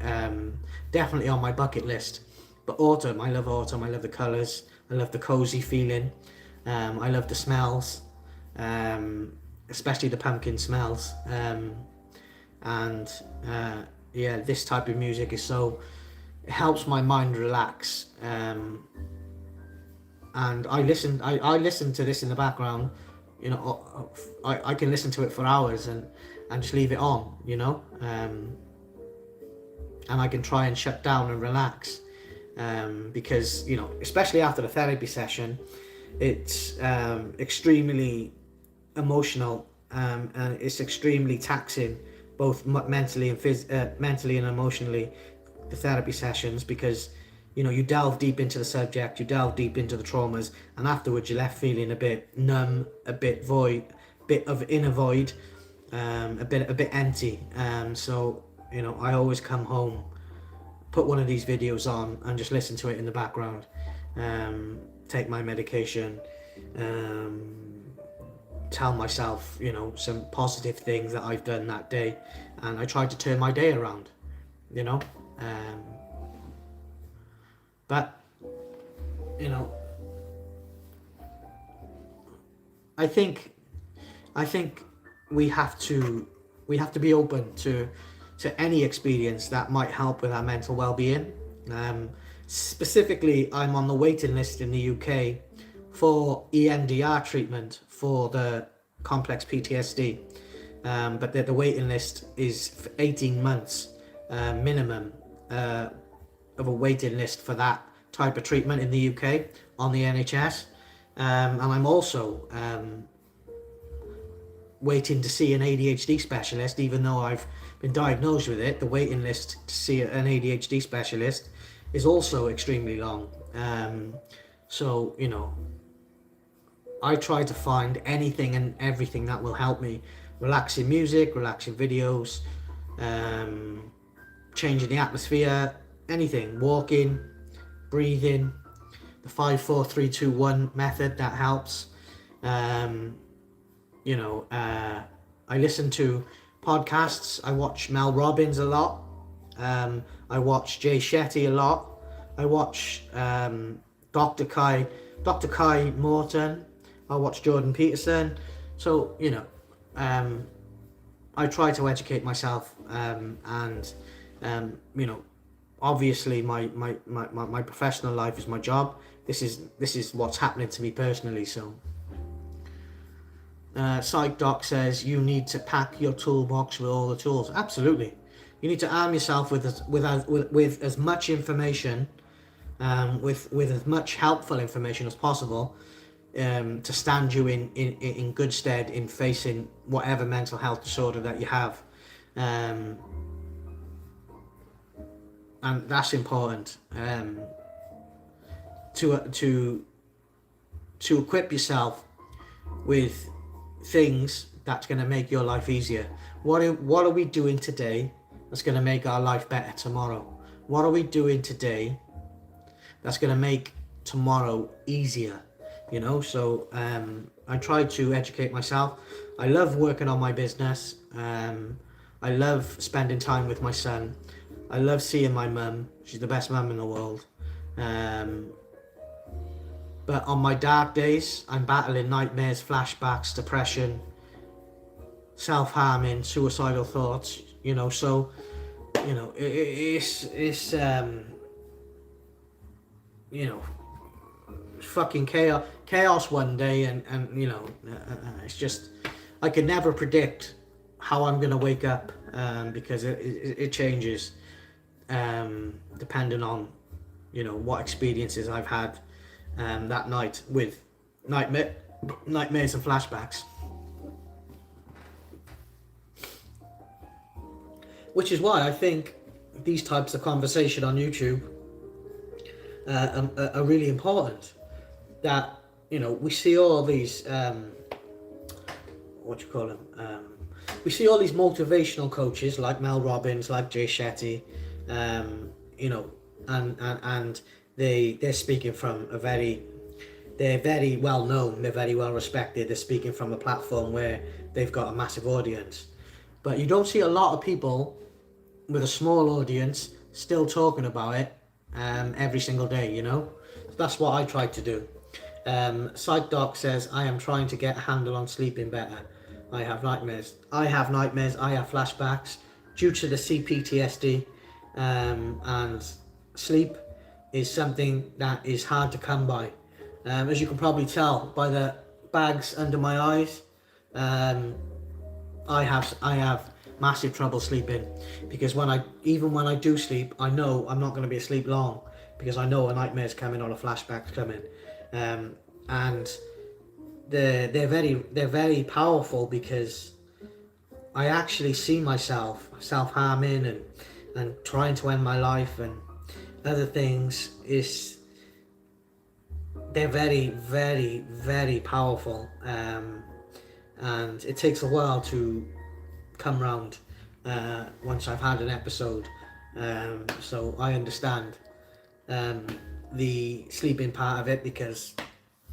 Definitely on my bucket list. But autumn, I love autumn. I love the colours. I love the cozy feeling. I love the smells, especially the pumpkin smells. Yeah, this type of music is it helps my mind relax. And I listen to this in the background. You know, I can listen to it for hours and just leave it on, you know, and I can try and shut down and relax, because, you know, especially after the therapy session, it's extremely emotional, and it's extremely taxing, both mentally and emotionally, the therapy sessions, because, you know, you delve deep into the subject, you delve deep into the traumas, and afterwards you're left feeling a bit numb, a bit void, bit of inner void, a bit empty. So, you know, I always come home, put one of these videos on, and just listen to it in the background. Take my medication, tell myself, you know, some positive things that I've done that day, and I try to turn my day around, you know. But you know, I think I think we have to be open to any experience that might help with our mental well-being. Specifically, I'm on the waiting list in the UK for EMDR treatment for the complex PTSD, but the waiting list is for 18 months minimum of a waiting list for that type of treatment in the UK on the NHS, and I'm also waiting to see an ADHD specialist. Even though I've been diagnosed with it, the waiting list to see an ADHD specialist is also extremely long. So, you know, I try to find anything and everything that will help me. Relaxing music, relaxing videos, changing the atmosphere, anything. Walking, breathing, the 5, 4, 3, 2, 1 method, that helps. You know, I listen to podcasts. I watch Mel Robbins a lot. I watch Jay Shetty a lot. I watch Dr. Kai Morton. I watch Jordan Peterson. So, you know, I try to educate myself, and you know, obviously my professional life is my job. This is what's happening to me personally. So Psych Doc says you need to pack your toolbox with all the tools. Absolutely, you need to arm yourself with as much information, with as much helpful information as possible, to stand you in good stead in facing whatever mental health disorder that you have, and that's important, to equip yourself with things that's going to make your life easier. What are we doing today that's going to make our life better tomorrow? What are we doing today that's going to make tomorrow easier? You know, so I try to educate myself. I love working on my business. I love spending time with my son. I love seeing my mum. She's the best mum in the world. But on my dark days, I'm battling nightmares, flashbacks, depression, self-harming, suicidal thoughts. You know, so you know, it's you know, fucking chaos one day, and you know, it's just, I can never predict how I'm gonna wake up, because it changes, depending on, you know, what experiences I've had that night with nightmares and flashbacks. Which is why I think these types of conversation on YouTube are really important. That, you know, we see all these we see all these motivational coaches like Mel Robbins, like Jay Shetty, you know, and they're speaking from they're very well known, they're very well respected, they're speaking from a platform where they've got a massive audience. But you don't see a lot of people with a small audience still talking about it every single day, you know. So that's what I try to do. Psych Doc says, I am trying to get a handle on sleeping better. I have nightmares. I have flashbacks due to the CPTSD, and sleep is something that is hard to come by. As you can probably tell by the bags under my eyes, I have massive trouble sleeping, because when I do sleep, I know I'm not going to be asleep long, because I know a nightmare's coming or a flashback's coming, and they're very powerful, because I actually see myself self-harming and trying to end my life and other things. They're very, very, very powerful, and it takes a while to come round once I've had an episode, so I understand the sleeping part of it, because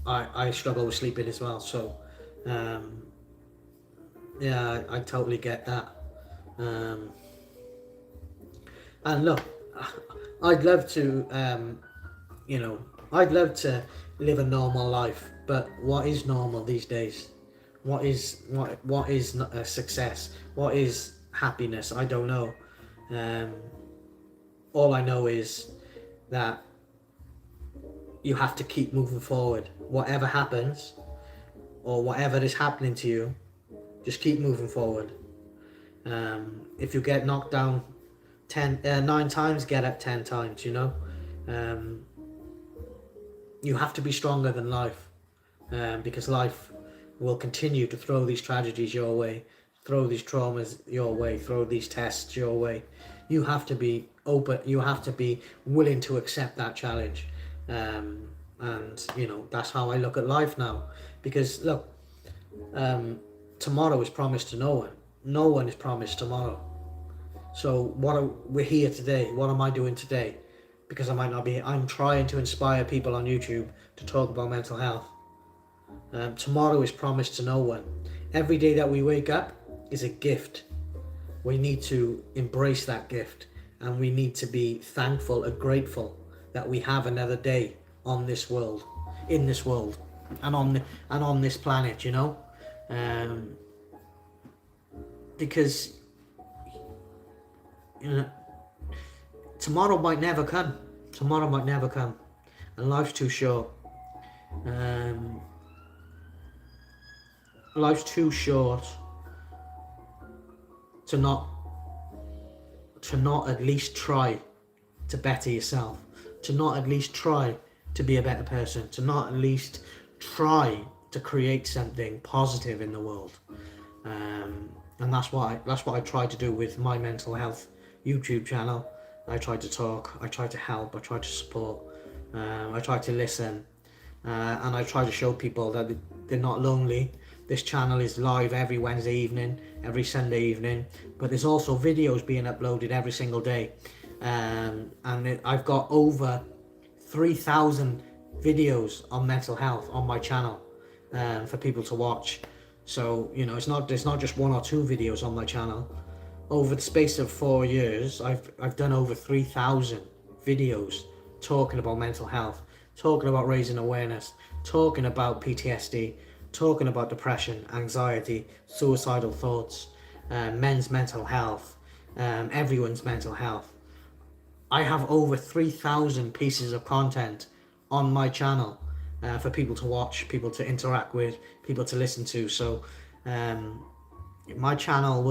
I struggle with sleeping as well. So Yeah, I totally get that. Um, and look, I'd love to, you know, I'd love to live a normal life, but what is normal these days? What is a success? What is happiness? I don't know. Um, all I know is that you have to keep moving forward. Whatever happens, or whatever is happening to you, just keep moving forward. If you get knocked down 9 times, get up 10 times, you know. Um, you have to be stronger than life, because life will continue to throw these tragedies your way, throw these traumas your way, throw these tests your way. You have to be open, you have to be willing to accept that challenge. And, that's how I look at life now. Because, look, tomorrow is promised to no one. No one is promised tomorrow. So we're here today. What am I doing today? Because I might not be. I'm trying to inspire people on YouTube to talk about mental health. Tomorrow is promised to no one. Every day that we wake up is a gift. We need to embrace that gift, and we need to be thankful and grateful that we have another day on this world, in this world, and on this planet. Because tomorrow might never come. Tomorrow might never come, and life's too short. Life's too short to not at least try to better yourself, to not at least try to be a better person, to not at least try to create something positive in the world. And that's what I try to do with my mental health YouTube channel. I try to talk, I try to help, I try to support, I try to listen, and I try to show people that they're not lonely. This channel is live every Wednesday evening, every Sunday evening, but there's also videos being uploaded every single day. I've got over 3,000 videos on mental health on my channel, for people to watch. So, it's not just one or two videos on my channel. Over the space of 4 years, I've done over 3,000 videos talking about mental health, talking about raising awareness, talking about PTSD, talking about depression, anxiety, suicidal thoughts, men's mental health, everyone's mental health. I have over 3,000 pieces of content on my channel, for people to watch, people to interact with, people to listen to. So my channel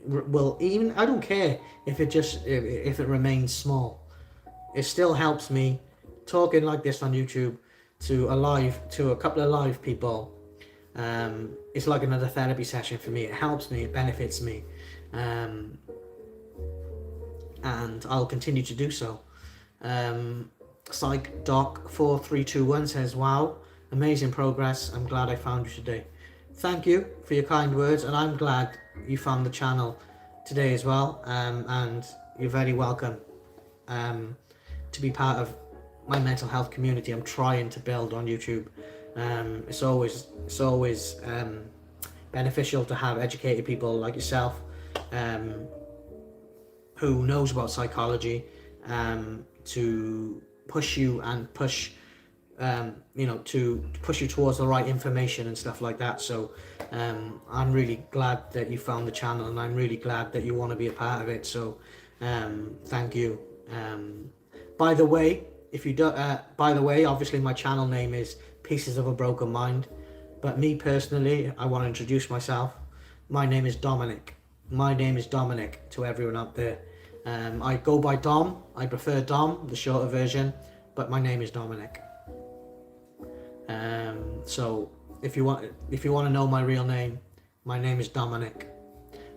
will even, I don't care if it remains small. It still helps me talking like this on YouTube to a couple of live people. It's like another therapy session for me. It helps me, it benefits me, and I'll continue to do so. Psych Doc 4321 says, "Wow, amazing progress. I'm glad I found you today." Thank you for your kind words, and I'm glad you found the channel today as well. And you're very welcome to be part of my mental health community I'm trying to build on YouTube. It's always beneficial to have educated people like yourself, who knows about psychology, to push you and push to push you towards the right information and stuff like that. So I'm really glad that you found the channel, and I'm really glad that you want to be a part of it. So thank you. By the way, obviously my channel name is Pieces of a Broken Mind, but me personally, I want to introduce myself. My name is Dominic. To everyone out there. I go by Dom. I prefer Dom, the shorter version, but my name is Dominic. So if you want to know my real name, my name is Dominic,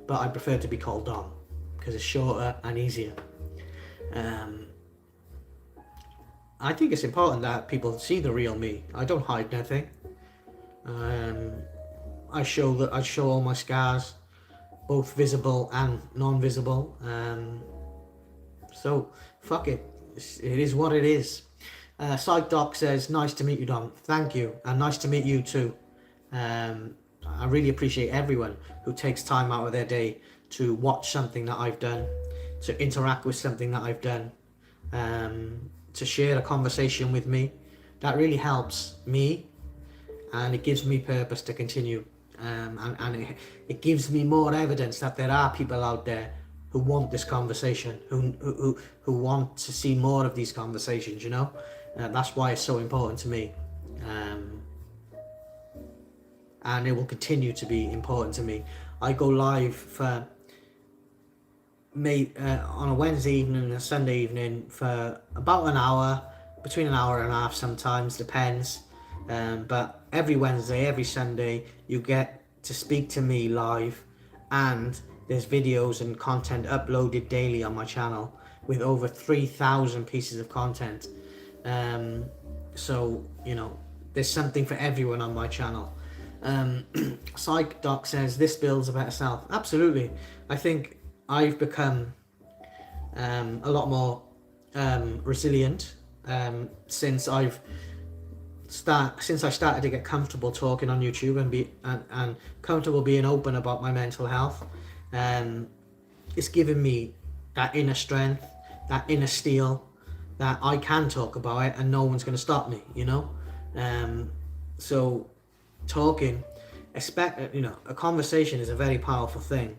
but I prefer to be called Dom because it's shorter and easier. I think it's important that people see the real me. I don't hide nothing. I show all my scars, both visible and non-visible. So fuck it. It is what it is. Psych Doc says, "Nice to meet you, Dom." Thank you, and nice to meet you too. I really appreciate everyone who takes time out of their day to watch something that I've done, to interact with something that I've done, to share a conversation with me. That really helps me, and it gives me purpose to continue. And it gives me more evidence that there are people out there who want this conversation, who want to see more of these conversations, you know. That's why it's so important to me. And it will continue to be important to me. I go live for on a Wednesday evening and a Sunday evening for about an hour, between an hour and a half sometimes, depends. But every Wednesday, every Sunday, you get to speak to me live, and there's videos and content uploaded daily on my channel with over 3,000 pieces of content. So, you know, there's something for everyone on my channel. Psych Doc says this builds a better self. Absolutely. I think I've become a lot more resilient since I started to get comfortable talking on YouTube and comfortable being open about my mental health. It's given me that inner strength, that inner steel, that I can talk about it and no one's going to stop me, you know. So talking, a conversation is a very powerful thing,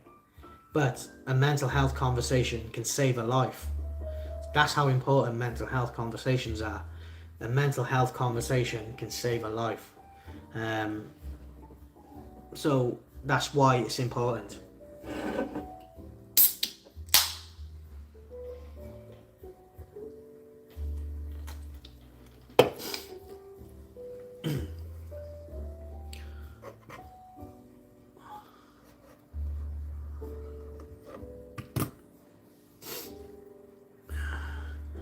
but a mental health conversation can save a life. That's how important mental health conversations are. A mental health conversation can save a life. So that's why it's important.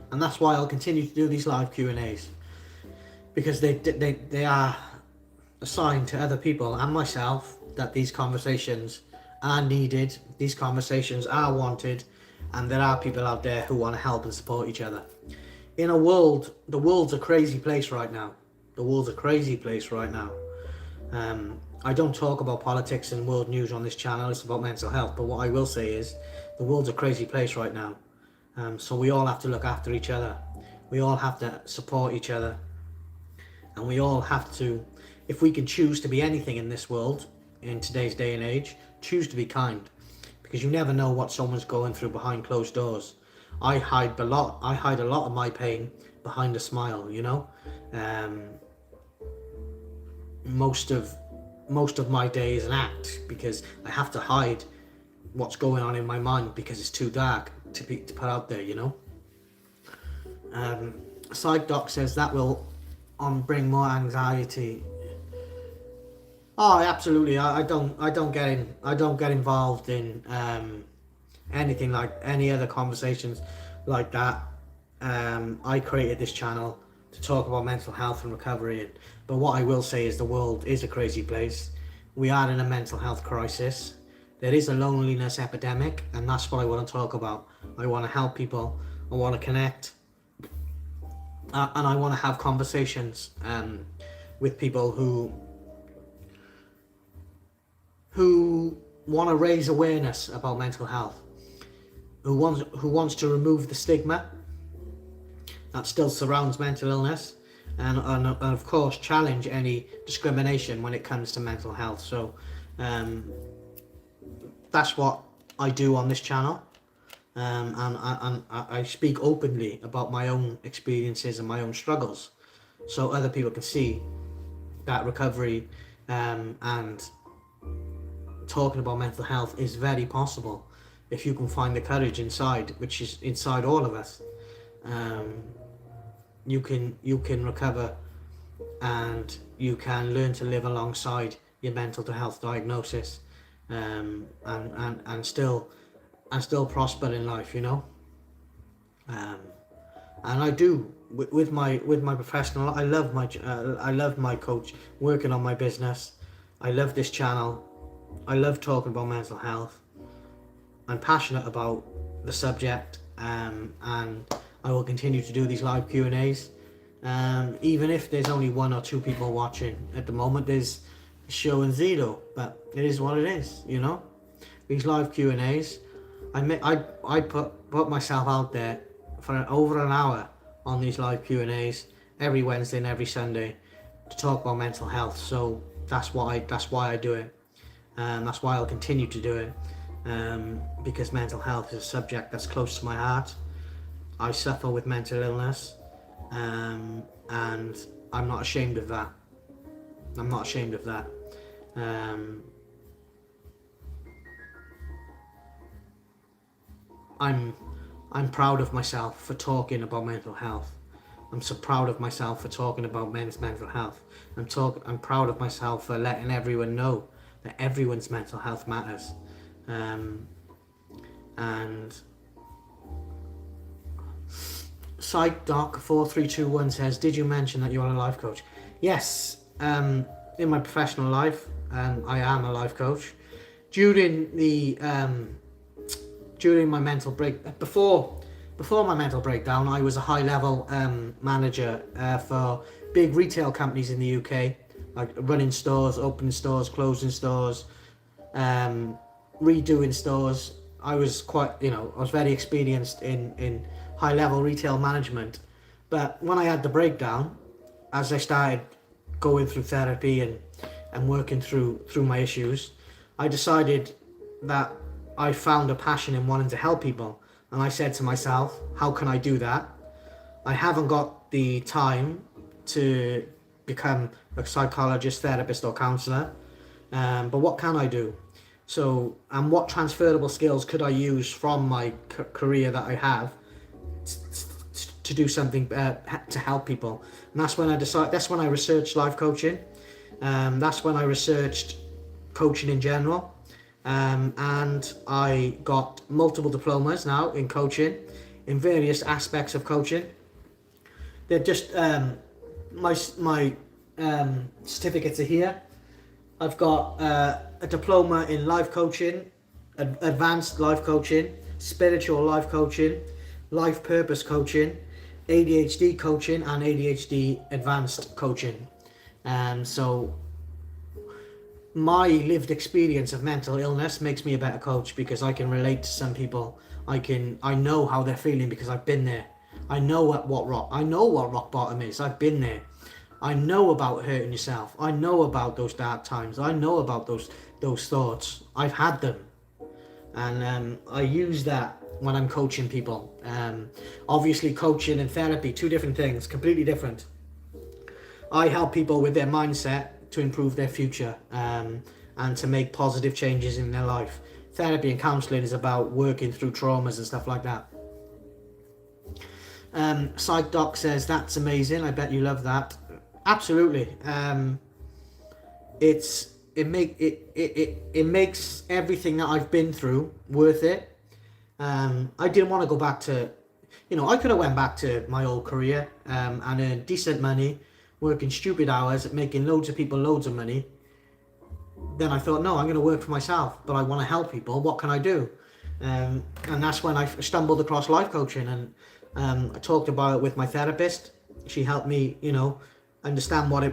And that's why I'll continue to do these live Q&As, because they are a sign to other people and myself that these conversations are needed, these conversations are wanted, and there are people out there who want to help and support each other. In a world, the world's a crazy place right now. The world's a crazy place right now. I don't talk about politics and world news on this channel, it's about mental health, but what I will say is the world's a crazy place right now. So we all have to look after each other. We all have to support each other. And we all have to, if we can choose to be anything in this world, in today's day and age, choose to be kind. Because you never know what someone's going through behind closed doors. I hide a lot of my pain behind a smile, you know. Most of my day is an act, because I have to hide what's going on in my mind because it's too dark to put out there, you know. Psych Doc says that will bring more anxiety. Oh, absolutely. I don't get involved in anything like any other conversations like that. I created this channel to talk about mental health and recovery, but what I will say is the world is a crazy place. We are in a mental health crisis. There is a loneliness epidemic, and that's what I want to talk about. I want to help people, I want to connect, and I want to have conversations with people who want to raise awareness about mental health, who wants to remove the stigma that still surrounds mental illness, and of course challenge any discrimination when it comes to mental health. So that's what I do on this channel, and I speak openly about my own experiences and my own struggles, so other people can see that recovery and talking about mental health is very possible if you can find the courage inside, which is inside all of us. You can recover, and you can learn to live alongside your mental health diagnosis, and still prosper in life, you know. And I do with my professional. I love my coach, working on my business. I love this channel. I love talking about mental health. I'm passionate about the subject, and I will continue to do these live Q&As, even if there's only 1 or 2 people watching. At the moment there's showing zero, but it is what it is, you know. These live Q&As, I put myself out there for over an hour on these live Q&As every Wednesday and every Sunday to talk about mental health. So that's why I do it, and that's why I'll continue to do it, because mental health is a subject that's close to my heart. I suffer with mental illness, and I'm not ashamed of that. I'm not ashamed of that. I'm proud of myself for talking about mental health. I'm so proud of myself for talking about men's mental health. I'm proud of myself for letting everyone know that everyone's mental health matters. And PsychDoc4321 says, did you mention that you are a life coach? Yes, in my professional life, I am a life coach. During my mental break, before my mental breakdown, I was a high-level manager for big retail companies in the UK, like running stores, opening stores, closing stores, redoing stores. I was I was very experienced in high-level retail management. But when I had the breakdown, as I started going through therapy and working through my issues, I decided that I found a passion in wanting to help people. And I said to myself, how can I do that? I haven't got the time to become a psychologist, therapist or counsellor, but what can I do? So, and what transferable skills could I use from my career that I have to do something to help people? And that's when I researched life coaching. That's when I researched coaching in general. And I got multiple diplomas now in coaching, in various aspects of coaching. They're just my certificates are here. I've got a diploma in life coaching, advanced life coaching, spiritual life coaching, life purpose coaching, ADHD coaching, and ADHD advanced coaching. So my lived experience of mental illness makes me a better coach, because I can relate to some people. I know how they're feeling because I've been there. I know what rock bottom is. I've been there. I know about hurting yourself. I know about those dark times. I know about those thoughts. I've had them, and I use that when I'm coaching people. Obviously, coaching and therapy, two different things, completely different. I help people with their mindset to improve their future, and to make positive changes in their life. Therapy and counselling is about working through traumas and stuff like that. PsychDoc says, that's amazing. I bet you love that. Absolutely. It makes everything that I've been through worth it. I didn't want to go back to, I could have went back to my old career and earned decent money, working stupid hours, making loads of people loads of money. Then I thought, no, I'm going to work for myself, but I want to help people. What can I do? And that's when I stumbled across life coaching, and I talked about it with my therapist. She helped me, understand what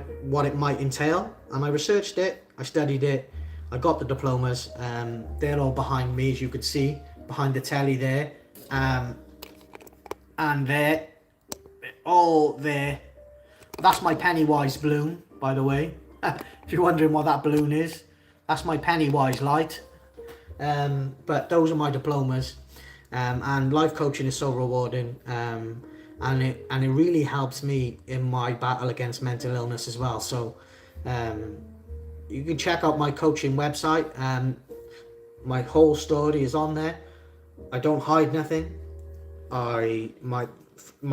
it might entail, and I researched it, I studied it, I got the diplomas. They're all behind me, as you could see, behind the telly there, and they're all there. That's my Pennywise balloon, by the way. If you're wondering what that balloon is, that's my Pennywise light. But those are my diplomas, and life coaching is so rewarding, and it really helps me in my battle against mental illness as well. So you can check out my coaching website. My whole story is on there. I don't hide nothing. My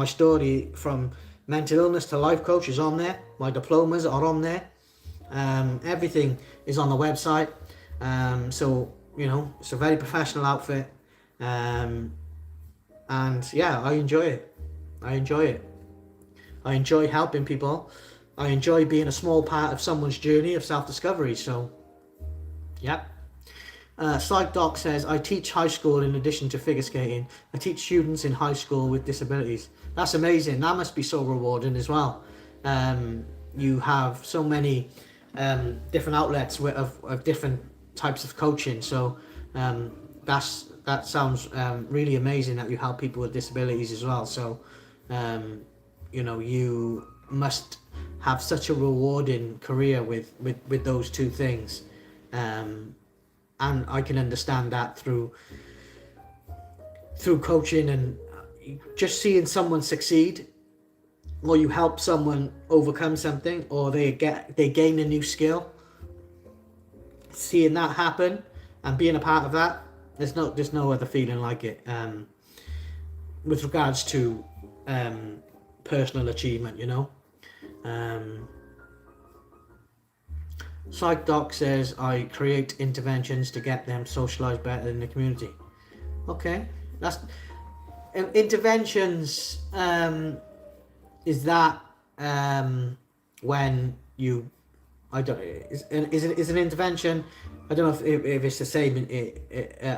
story from mental illness to life coach is on there. My diplomas are on there. Everything is on the website. So it's a very professional outfit. And yeah, I enjoy it. I enjoy helping people. I enjoy being a small part of someone's journey of self-discovery. So yeah. PsychDoc says, I teach high school in addition to figure skating. I teach students in high school with disabilities. That's amazing. That must be so rewarding as well. You have so many different outlets of different types of coaching. So that sounds really amazing that you help people with disabilities as well. So you must have such a rewarding career with those two things, and I can understand that through coaching and just seeing someone succeed, or you help someone overcome something, or they gain a new skill. Seeing that happen and being a part of that, there's no other feeling like it. With regards to personal achievement, Psych Doc says I create interventions to get them socialised better in the community. Okay, that's interventions. Is that when you? I don't. Is an intervention? I don't know if it's the same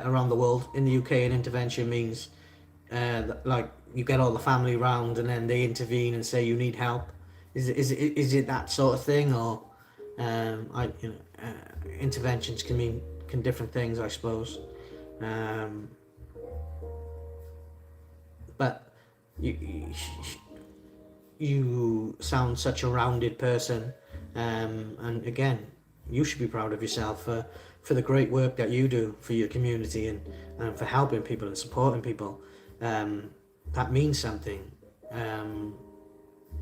around the world. In the UK, an intervention means like you get all the family round and then they intervene and say you need help. Is it that sort of thing, or interventions can different things, I suppose. But you sound such a rounded person, and again, you should be proud of yourself for the great work that you do for your community and for helping people and supporting people. That means something.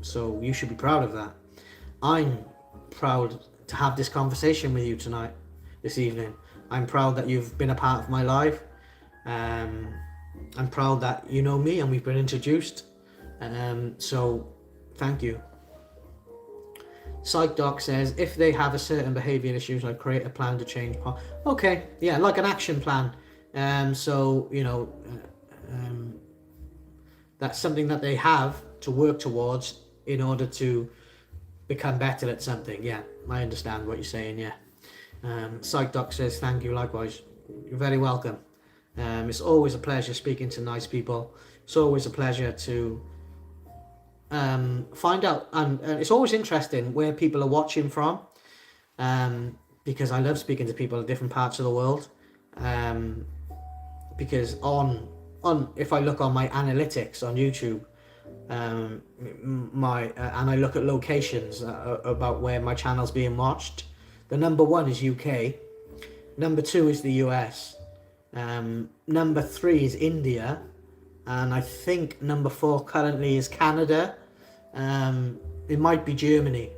So you should be proud of that. I'm proud to have this conversation with you tonight, this evening. I'm proud that you've been a part of my life. I'm proud that you know me and we've been introduced. So thank you. Psych Doc says, if they have a certain behavioural issues, I create a plan to change. Okay, yeah, like an action plan. That's something that they have to work towards in order to become better at something. Yeah, I understand what you're saying, yeah. Psych Doc says, thank you, likewise. You're very welcome. It's always a pleasure speaking to nice people. It's always a pleasure to find out, and it's always interesting where people are watching from, because I love speaking to people in different parts of the world, because if I look on my analytics on YouTube, and I look at locations about where my channel's being watched, the number 1 is UK, number 2 is the US, number 3 is India, and I think number 4 currently is Canada. It might be Germany.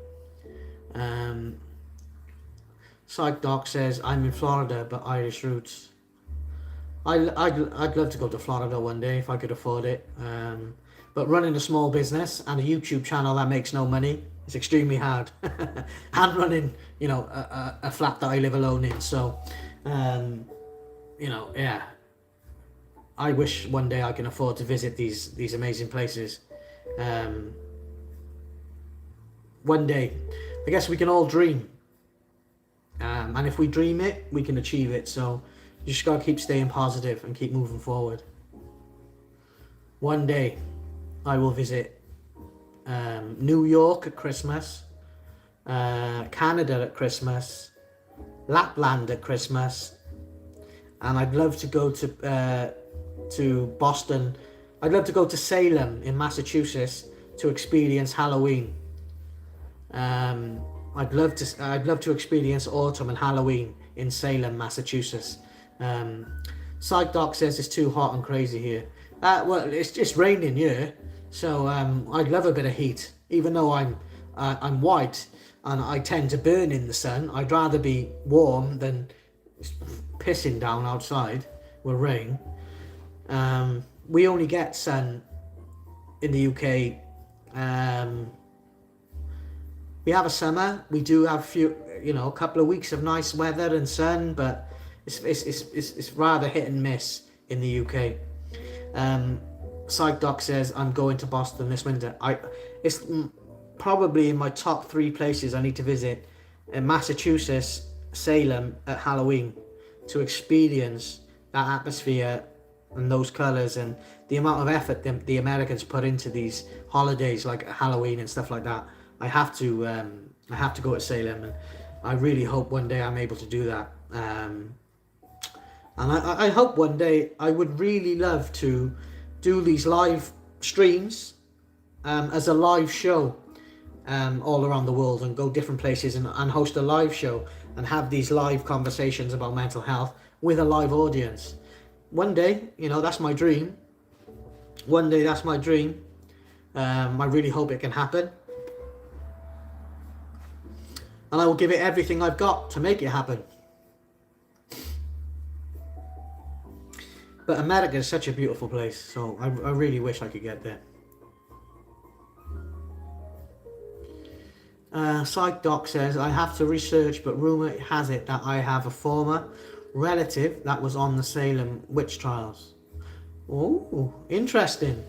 Psych Doc says, I'm in Florida but Irish roots. I'd love to go to Florida one day if I could afford it. But running a small business and a YouTube channel that makes no money is extremely hard. And running, a flat that I live alone in. So, yeah. I wish one day I can afford to visit these amazing places. One day, I guess we can all dream. And if we dream it, we can achieve it. So you just gotta keep staying positive and keep moving forward. One day, I will visit New York at Christmas, Canada at Christmas, Lapland at Christmas, and I'd love to go to Boston. I'd love to go to Salem in Massachusetts to experience Halloween. I'd love to experience autumn and Halloween in Salem, Massachusetts. Psych Doc says it's too hot and crazy here. Well, it's just raining here, so I'd love a bit of heat. Even though I'm white and I tend to burn in the sun, I'd rather be warm than pissing down outside with rain. We only get sun in the UK. We have a summer. We do have a couple of weeks of nice weather and sun, but it's rather hit and miss in the UK. Psych Doc says, I'm going to Boston this winter. It's probably in my top 3 places I need to visit. In Massachusetts, Salem at Halloween, to experience that atmosphere and those colours and the amount of effort the Americans put into these holidays like Halloween and stuff like that. I have to go to Salem I really hope one day I'm able to do that. And I hope one day, I would really love to do these live streams as a live show all around the world, and go different places and host a live show and have these live conversations about mental health with a live audience. One day, that's my dream. One day, that's my dream. I really hope it can happen. And I will give it everything I've got to make it happen. But America is such a beautiful place, so I really wish I could get there. Psych Doc says, I have to research, but rumour has it that I have a former relative that was on the Salem witch trials. Oh, interesting.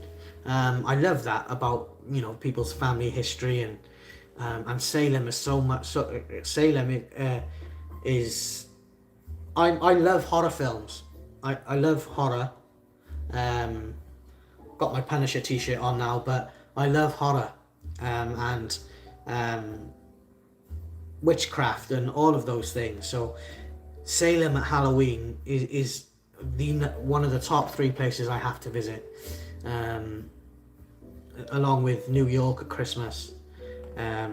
I love that about, people's family history, and Salem is so much. Salem is. I love horror films. I love horror. Got my Punisher t-shirt on now, but I love horror, and witchcraft and all of those things. So Salem at Halloween is one of the top 3 places I have to visit, along with New York at Christmas,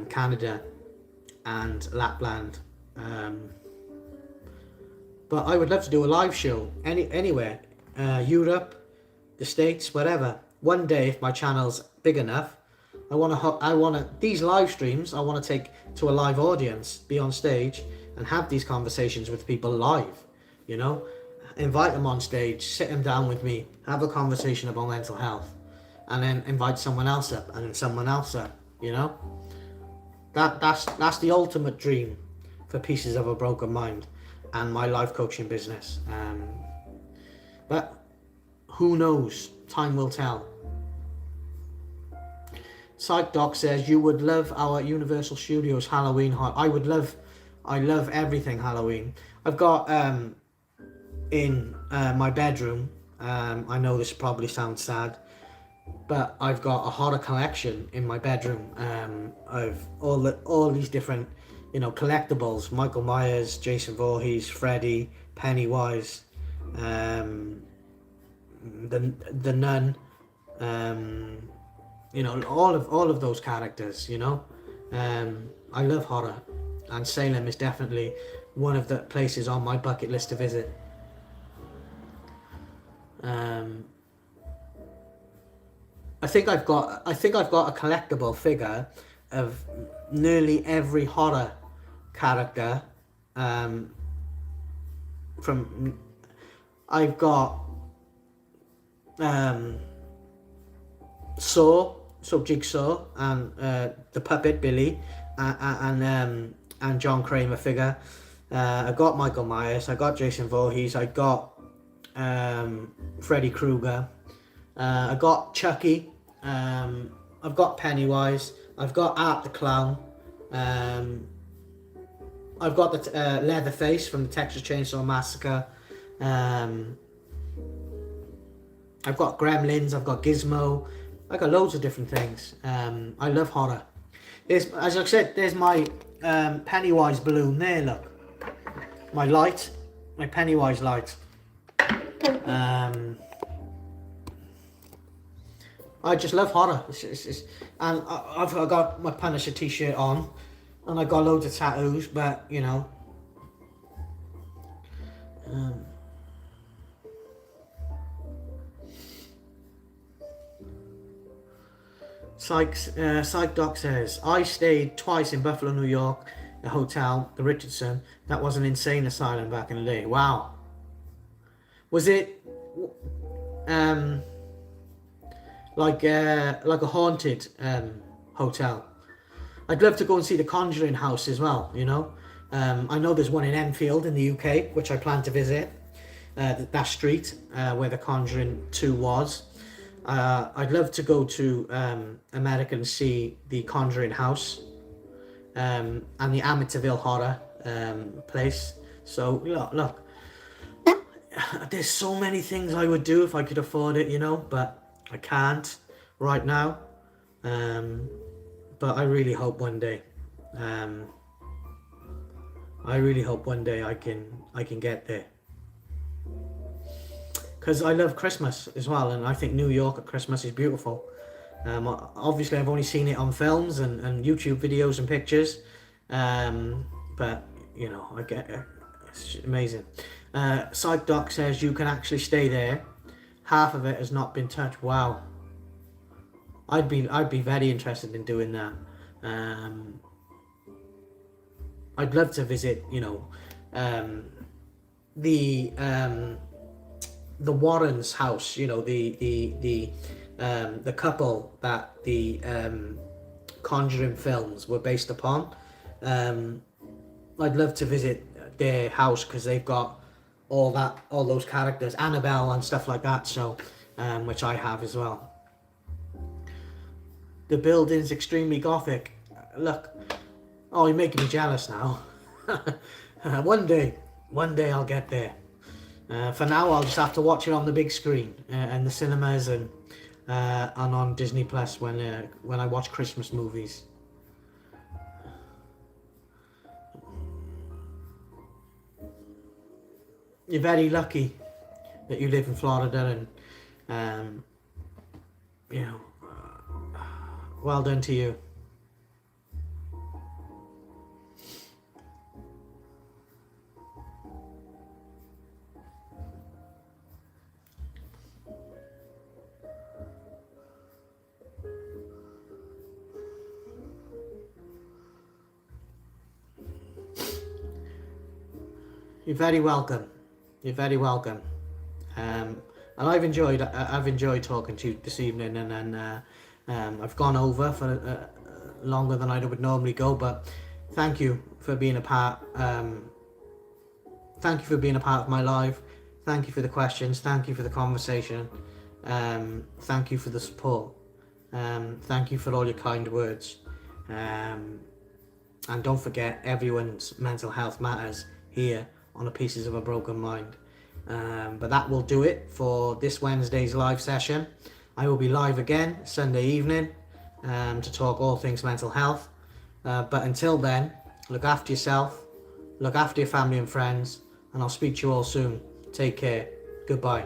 Canada and Lapland. But I would love to do a live show anywhere, Europe, the States, wherever. One day, if my channel's big enough, I want to these live streams, I want to take to a live audience, be on stage and have these conversations with people live, invite them on stage, sit them down with me, have a conversation about mental health, and then invite someone else up, and then someone else up, That's the ultimate dream for Pieces of a Broken Mind and my life coaching business. But who knows? Time will tell. Psych Doc says, you would love our Universal Studios Halloween. I love everything Halloween. I've got in my bedroom, I know this probably sounds sad, but I've got a horror collection in my bedroom of all these different, collectibles: Michael Myers, Jason Voorhees, Freddy, Pennywise, the Nun, all of those characters. I love horror, and Salem is definitely one of the places on my bucket list to visit. I think I've got a collectible figure of nearly every horror character. I've got Jigsaw, and the puppet Billy, and John Kramer figure. I got Michael Myers, I got Jason Voorhees, I got Freddy Krueger, I got Chucky, I've got Pennywise, I've got Art the Clown, I've got the Leatherface from the Texas Chainsaw Massacre, I've got Gremlins, I've got Gizmo, I got loads of different things. I love horror. As I said, there's my Pennywise balloon there, look. My light, my Pennywise light. I just love horror. And I've got my Punisher t-shirt on, and I got loads of tattoos, but Psych Doc says, I stayed twice in Buffalo, New York, a hotel, the Richardson. That was an insane asylum back in the day. Wow. Was it like a haunted hotel? I'd love to go and see the Conjuring house as well, I know there's one in Enfield in the UK, which I plan to visit, that street where the Conjuring 2 was. I'd love to go to America and see the Conjuring house, and the Amityville horror place. So look, there's so many things I would do if I could afford it, but I can't right now. But I really hope one day. I really hope one day I can get there. Because I love Christmas as well, and I think New York at Christmas is beautiful. Obviously, I've only seen it on films and YouTube videos and pictures, but you know, I get it. It's amazing. Psych Doc says you can actually stay there. Half of it has not been touched. Wow, I'd be very interested in doing that. Um, I'd love to visit. You know, the Warrens' house. You know, the couple that the Conjuring films were based upon. I'd love to visit their house because they've got all those characters, Annabelle and stuff like that. So, which I have as well. The building's extremely gothic. Look, oh, you're making me jealous now. One day I'll get there. For now, I'll just have to watch it on the big screen and the cinemas and on Disney Plus when I watch Christmas movies. You're very lucky that you live in Florida, and you know, well done to you. You're very welcome. You're very welcome. And I've enjoyed talking to you this evening, and I've gone over for longer than I would normally go, but thank you for being a part. Thank you for being a part of my life. Thank you for the questions. Thank you for the conversation. Thank you for the support. Thank you for all your kind words. And don't forget, everyone's mental health matters here on the Pieces of a Broken Mind. But that will do it for this Wednesday's live session. I will be live again Sunday evening to talk all things mental health. But until then, look after yourself, look after your family and friends, and I'll speak to you all soon. Take care. Goodbye.